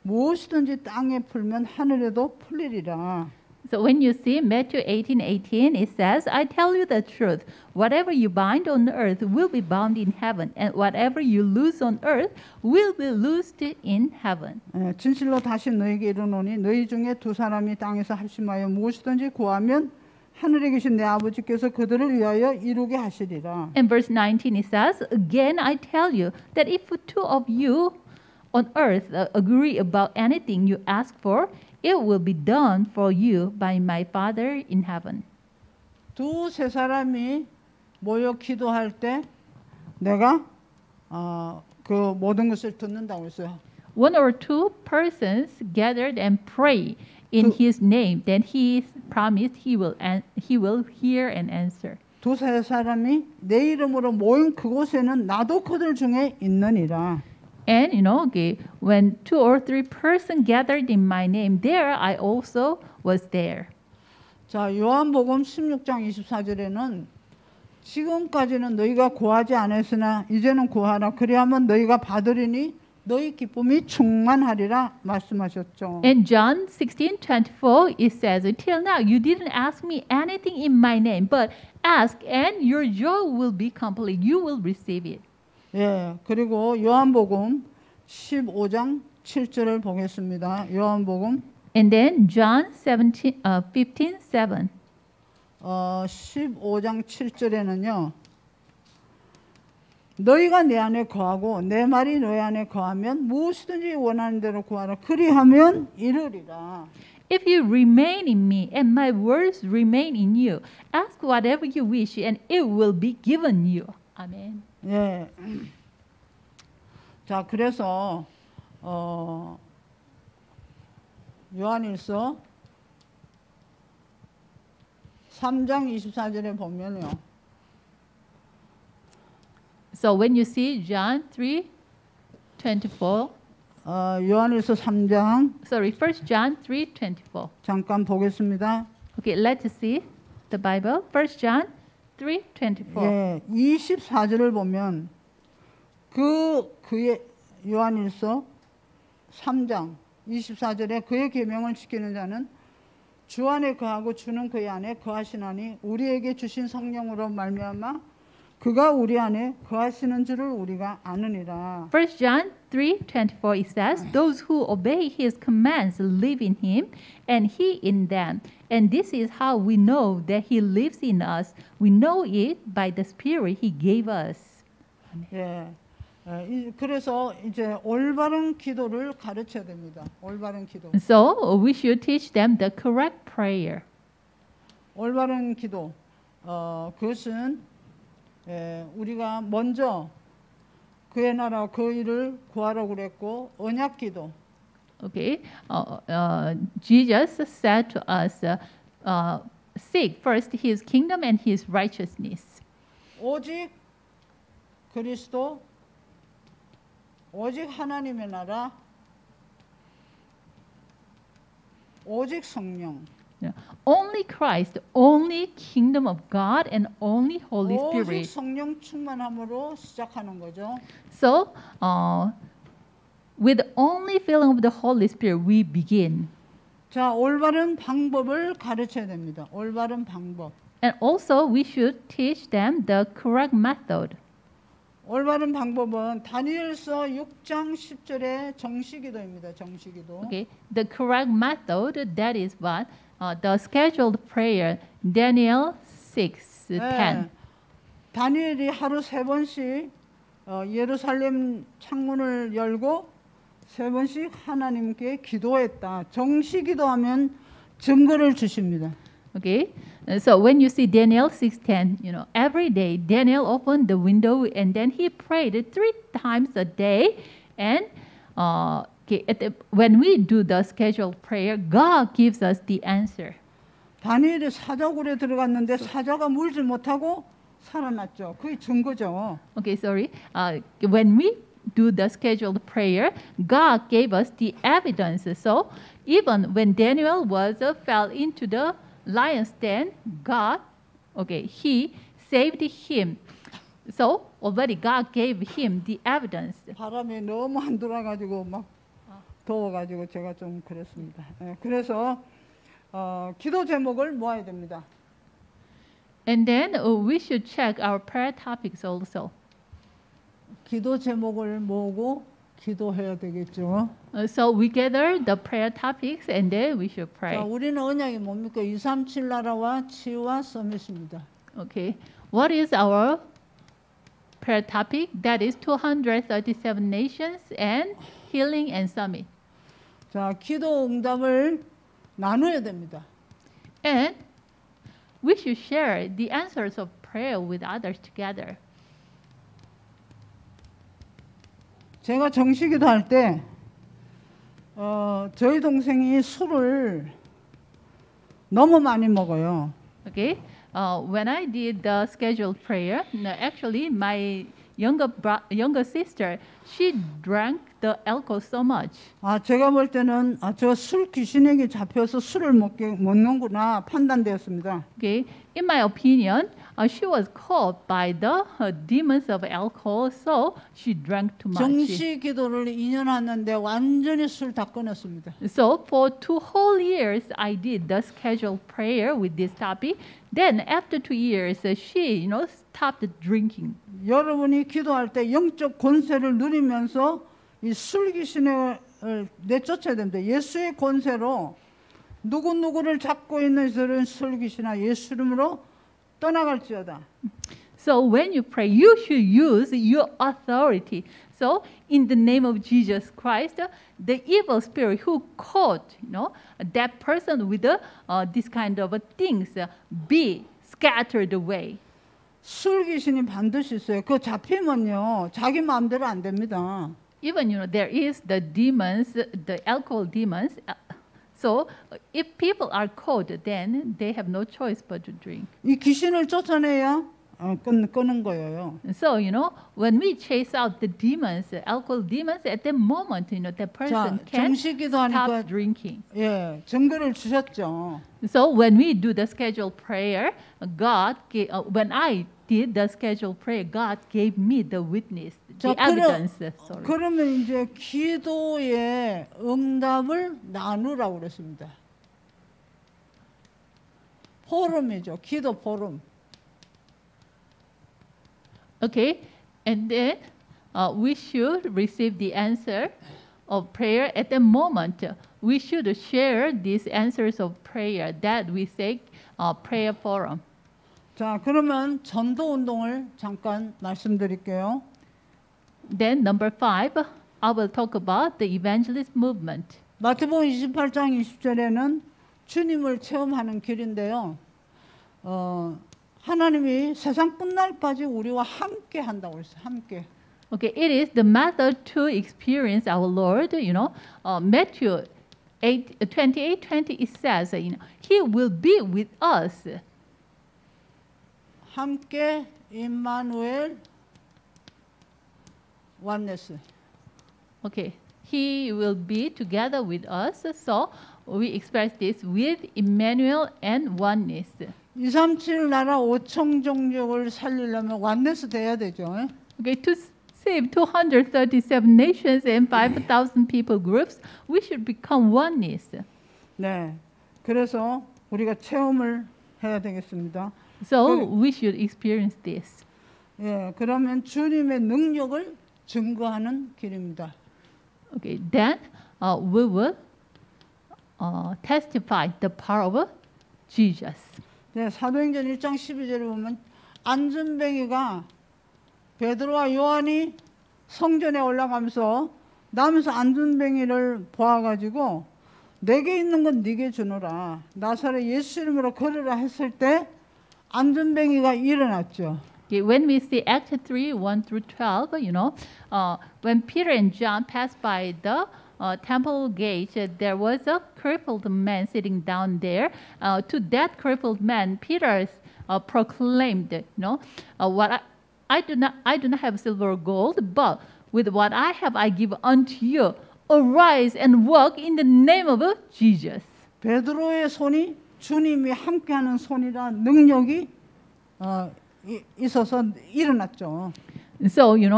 무엇이든지 땅에 풀면 하늘에도 풀리리라. So when you see Matthew 18:18, it says, I tell you the truth. Whatever you bind on earth will be bound in heaven, and whatever you loose on earth will be loosed in heaven. 진실로 다시 너희에게 이르노니 너희 중에 두 사람이 땅에서 합심하여 무엇이든지 구하면 하늘에 계신 내 아버지께서 그들을 위하여 이루게 하시리라. And verse 19 it says, Again I tell you that if two of you on earth agree about anything you ask for, it will be done for you by my Father in heaven. 두세 사람이 모여 기도할 때 내가 그 모든 것을 듣는다고 했어요. One or two persons gathered and pray in his name, then he promised he will hear and answer. 두세 사람이 내 이름으로 모인 그곳에는 나도 그들 중에 있느니라. And okay, when two or three persons gathered in my name, there I also was there. 자, 요한복음 16장 24절에는 지금까지는 너희가 구하지 않았으나 이제는 구하라. 그리하면 너희가 받으리니 너희 기쁨이 충만하리라 말씀하셨죠. In John 16:24, it says, Till now you didn't ask me anything in my name, but ask and your joy will be complete. You will receive it. 예, 그리고 요한복음 15장 7절을 보겠습니다. 요한복음 And then John 15:7. 15장 7절에는요. 너희가 내 안에 거하고 내 말이 너희 안에 거하면 무엇이든지 원하는 대로 구하라. 그리하면 이루리라. If you remain in me and my words remain in you, ask whatever you wish and it will be given you. Amen. 예. 자, 그래서 요한일서 3장 24절에 보면요. So when you see John 3:24, 요한일서 3장 1 John 3:24. 잠깐 보겠습니다. Okay, let's see the Bible. 1 John 3:24. 예, 24절을 보면 그의 요한일서 3장 24절에 그의 계명을 지키는 자는 주 안에 거하고 주는 그의 안에 거하시나니 우리에게 주신 성령으로 말미암아 그가 우리 안에 거하시는 줄을 우리가 아느니라. 1 John 3:24 it says, Those who obey his commands live in him and he in them. And this is how we know that he lives in us. We know it by the Spirit he gave us. 예. 그래서 이제 올바른 기도를 가르쳐야 됩니다. 올바른 기도. So we should teach them the correct prayer. 올바른 기도. 그것은 우리가 먼저 그의 나라 그 일을 구하라고 그랬고 언약 기도. Okay, Jesus said to us, seek first his kingdom and his righteousness. 오직 그리스도 오직 하나님의 나라 오직 성령 Only Christ, only kingdom of God, and only Holy 오직 Spirit. 성령 충만함으로 시작하는 거죠. So, with only filling of the Holy Spirit, we begin. 자, 올바른 방법을 가르쳐야 됩니다. 올바른 방법. And also we should teach them the correct method. 올바른 방법은 다니엘서 6장 10절의 정시기도입니다. 정시기도. Okay, the correct method, that is what the scheduled prayer, Daniel 6:10. 네, 다니엘이 하루 3번씩 예루살렘 창문을 열고 3번씩 하나님께 기도했다. 정시기도하면 증거를 주십니다. Okay, so when you see Daniel 6:10, you know, every day Daniel opened the window and then he prayed 3 times a day. And when we do the scheduled prayer, God gives us the answer. 다니엘이 사자굴에 들어갔는데 사자가 물지 못하고 살아났죠. 그게 증거죠. Okay, sorry. When we do the scheduled prayer, God gave us the evidence. So even when Daniel fell into the lion's den, God, he saved him. So already God gave him the evidence. 바람이 너무 안 돌아가지고 막 더워가지고 제가 좀 그랬습니다. 그래서 기도 제목을 모아야 됩니다. And then we should check our prayer topics also. 기도 제목을 모으고 기도해야 되겠죠. So we gather the prayer topics and then we should pray. 자, 우리는 언약이 뭡니까? 237 나라와 치유와 서밋입니다. Okay, what is our prayer topic? That is 237 nations and healing and summit. 자, 기도 응답을 나눠야 됩니다. And we should share the answers of prayer with others together. 제가 정시기도 할 때 저희 동생이 술을 너무 많이 먹어요. Okay, when I did the scheduled prayer, actually my younger sister, she drank the alcohol so much. 제가 볼 때는 저 술 귀신에게 잡혀서 술을 먹는구나 판단되었습니다. Okay, in my opinion, she was caught by the demons of alcohol, so she drank too much. 정시 기도를 2년 했는데 완전히 술 다 끊었습니다. So for 2 whole years, I did the scheduled prayer with this topic. Then after 2 years, she, stopped drinking. 여러분이 기도할 때 영적 권세를 누리면서 이 술 귀신을 내쫓아야 됩니다. 예수의 권세로 누구를 잡고 있는 술 귀신아 예수 이름으로 떠나갈지어다. So when you pray, you should use your authority. So in the name of Jesus Christ, the evil spirit who caught, that person with this kind of things, be scattered away. 술 귀신이 반드시 있어요. 그 잡히면요, 자기 마음대로 안 됩니다. Even there is the demons, the alcohol demons. So if people are caught, then they have no choice but to drink. 이 귀신을 쫓아내야 끄는 거예요. So when we chase out the demons, alcohol demons, at that moment, the person can stop drinking. 예, 증거를 주셨죠. So when we do the scheduled prayer, when I did the scheduled prayer, God gave me the witness, the evidence. 그러면 이제 기도의 응답을 나누라고 그랬습니다. 포럼이죠. 기도 포럼. Okay, and then we should receive the answer of prayer at the moment. We should share these answers of prayer that we say prayer forum. 자, 그러면 전도 운동을 잠깐 말씀드릴게요. Then number 5, I will talk about the evangelist movement. 마태복음 28장 20절에는 주님을 체험하는 길인데요. 하나님이 세상 끝날까지 우리와 함께 한다고 했어요. 함께. Okay, it is the method to experience our Lord. Matthew 28:20 it says, He will be with us. 함께 임마누엘 oneness. Okay, He will be together with us. So we express this with Emmanuel and oneness. 237 나라 5천 종족을 살리려면 oneness 돼야 되죠. Okay, to save 237 nations and 5,000 people groups, we should become oneness. 네, 그래서 우리가 체험을 해야 되겠습니다. So we should experience this. 예, 그러면 주님의 능력을 증거하는 길입니다. Okay, then we will testify the power of Jesus. 네, 사도행전 1장 12절에 보면 안전뱅이가 베드로와 요한이 성전에 올라가면서 나면서 안전뱅이를 보아가지고 내게 있는 건 네게 주노라. 나사렛 예수 이름으로 걸으라 했을 때 안전뱅이가 일어났죠. Okay, when we see Acts 3, 1 through 12, when Peter and John passed by the temple gate, there was a crippled man sitting down there. To that crippled man, Peter proclaimed, what I do not have silver or gold, but with what I have I give unto you. Arise and walk in the name of Jesus. 베드로의 손이 주님이 함께하는 손이라 능력이 있어서 일어났죠. So, in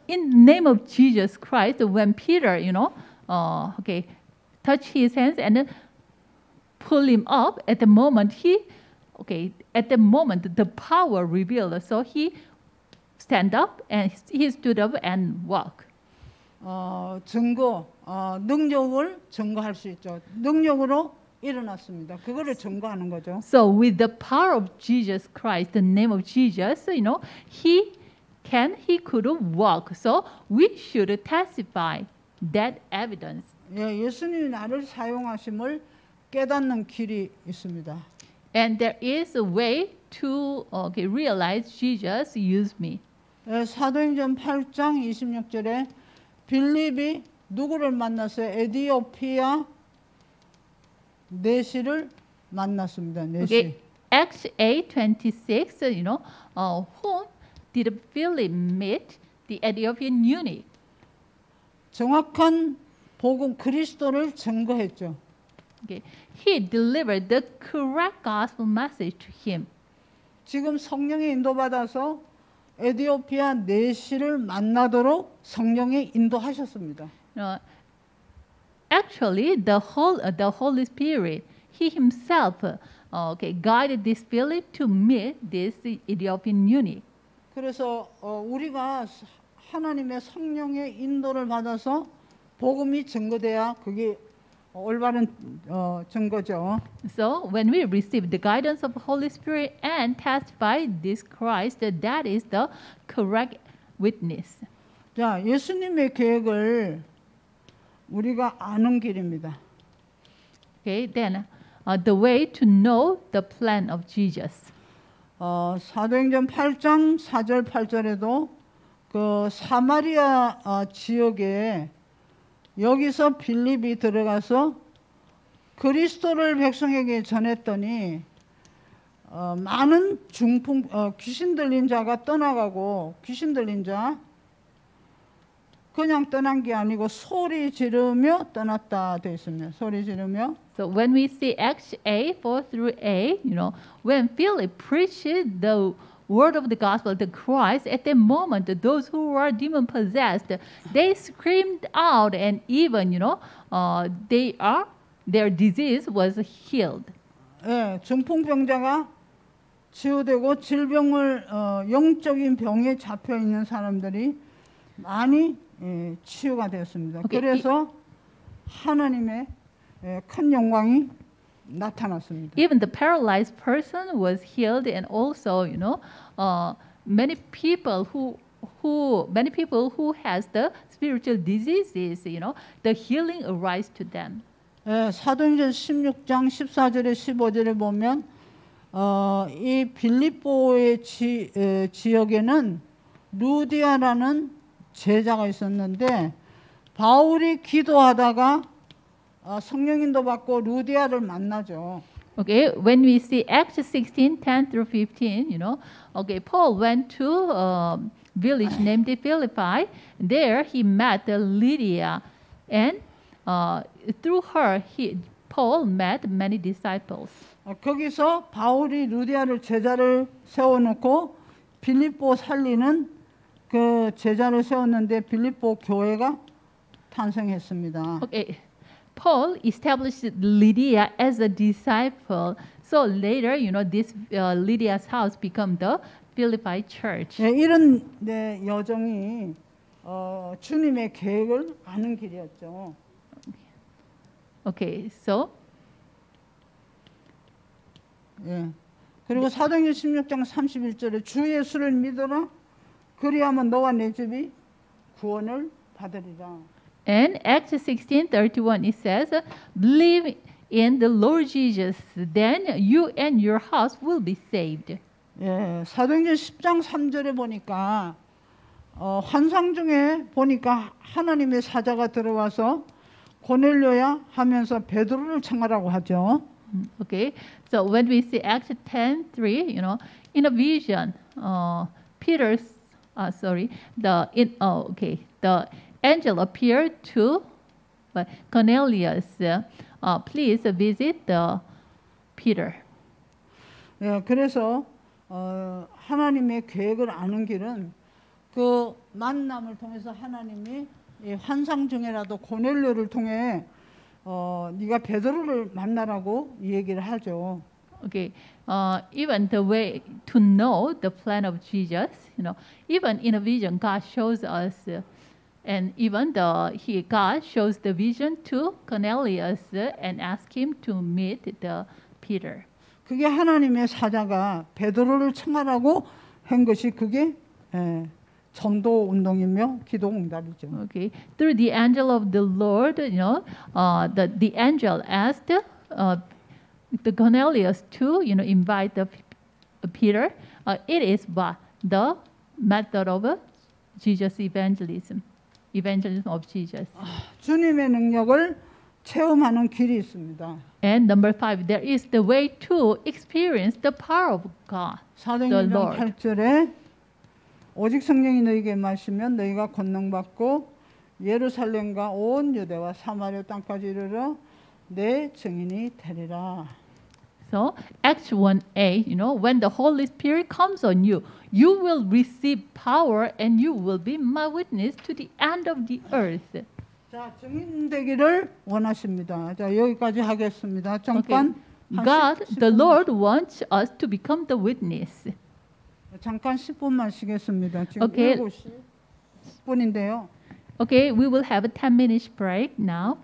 the name of Jesus Christ, when Peter, touch his hands and pull him up, at the moment the power revealed. So he stand up and he stood up and walk. 능력을 증거할 수 있죠. 능력으로 일어났습니다. 그거를 증거하는 거죠. So with the power of Jesus Christ, the name of Jesus, he could walk. So we should testify that evidence. 예, 예수님이 나를 사용하심을 깨닫는 길이 있습니다. And there is a way to realize Jesus used me. 예, 사도행전 8장 26절에 빌립이 누구를 만났어요? 에디오피아 내시를 만났습니다. 내시. Okay. Acts 8:26, whom did Philip meet? The Ethiopian eunuch. 정확한 복음 그리스도를 증거했죠. Okay. He delivered the correct gospel message to him. 지금 성령의 인도받아서 에디오피아 내시를 만나도록 성령이 인도하셨습니다. Actually, the Holy Spirit, He Himself, guided this Philip to meet this Ethiopian eunuch. 그래서 우리가 하나님의 성령의 인도를 받아서 복음이 증거돼야 그게 올바른 증거죠. So when we receive the guidance of Holy Spirit and testify this Christ, that is the correct witness. 자, 예수님의 계획을 우리가 아는 길입니다. Okay, then the way to know the plan of Jesus. 사도행전 8장 4절 8절에도 그 사마리아 지역에 여기서 빌립이 들어가서 그리스도를 백성에게 전했더니 많은 귀신 들린 자가 떠나가고 귀신 들린 자 그냥 떠난 게 아니고 소리 지르며 떠났다 되어 있습니다. 소리 지르며. So when we see Acts 8, 4 through 8, when Philip preached the word of the gospel, the Christ, at that moment, those who were demon possessed, they screamed out, and even, their disease was healed. 예, 중풍병자가 치유되고 질병을 영적인 병에 잡혀 있는 사람들이 많이 치유가 되었습니다. Okay. 그래서 하나님의 큰 영광이 나타났습니다. Even the paralyzed person was healed, and also, many people who has the spiritual diseases, the healing arise to them. 사도행전 16장 14절에 15절에 보면 이 빌립보의 지역에는 루디아라는 제자가 있었는데 바울이 기도하다가 성령인도 받고 루디아를 만나죠. Okay, when we see Acts 16, 10 through 15, Paul went to a village named Philippi. There he met Lydia, and through her, Paul met many disciples. 거기서 바울이 루디아를 제자를 세워놓고 빌립보 살리는 그 제자를 세웠는데 빌립보 교회가 탄생했습니다. Okay, Paul established Lydia as a disciple. So later, this Lydia's house become the Philippi church. 예, 이런 여정이 주님의 계획을 아는 길이었죠. Okay, so 예. 그리고 사도행전 16장 31절에 주 예수를 믿어라. 그리하면 너와 내 집이 구원을 받으리라. and Acts 16:31 it says, believe in the Lord Jesus, then you and your house will be saved. 예, 사도행전 10장 3절에 보니까 환상 중에 보니까 하나님의 사자가 들어와서 고넬료야 하면서 베드로를 청하라고 하죠. Okay, so when we see Acts 10:3, in a vision, the angel appeared to Cornelius. Please visit the Peter. 예, 그래서 하나님의 계획을 아는 길은 그 만남을 통해서 하나님이 이 환상 중에라도 고넬료를 통해 네가 베드로를 만나라고 얘기를 하죠. Okay, even the way to know the plan of Jesus, even in a vision, God shows us, and even God shows the vision to Cornelius and ask him to meet the Peter. 그게 하나님의 사자가 베드로를 청하라고 한 것이 그게 전도 운동이며 기도 응답이죠. Okay, through the angel of the Lord, the angel asked the Cornelius to, invite the Peter. It is the method of Jesus evangelism of Jesus. 주님의 능력을 체험하는 길이 있습니다. And number 5, there is the way to experience the power of God. 사도행전 the Lord. 8절에 오직 성령이 너희에게 임하시면 너희가 권능받고 예루살렘과 온 유대와 사마리아 땅까지 이르러 내 증인이 되리라. So Acts 1:8, when the Holy Spirit comes on you, you will receive power and you will be my witness to the end of the earth. 자, 증인 되기를 원하십니다. 자, 여기까지 하겠습니다. 잠깐 God, the Lord wants us to become the witness. 잠깐 10분만 쉬겠습니다. 지금 Okay. 7시 10분인데요. Okay, we will have a 10 minutes break now.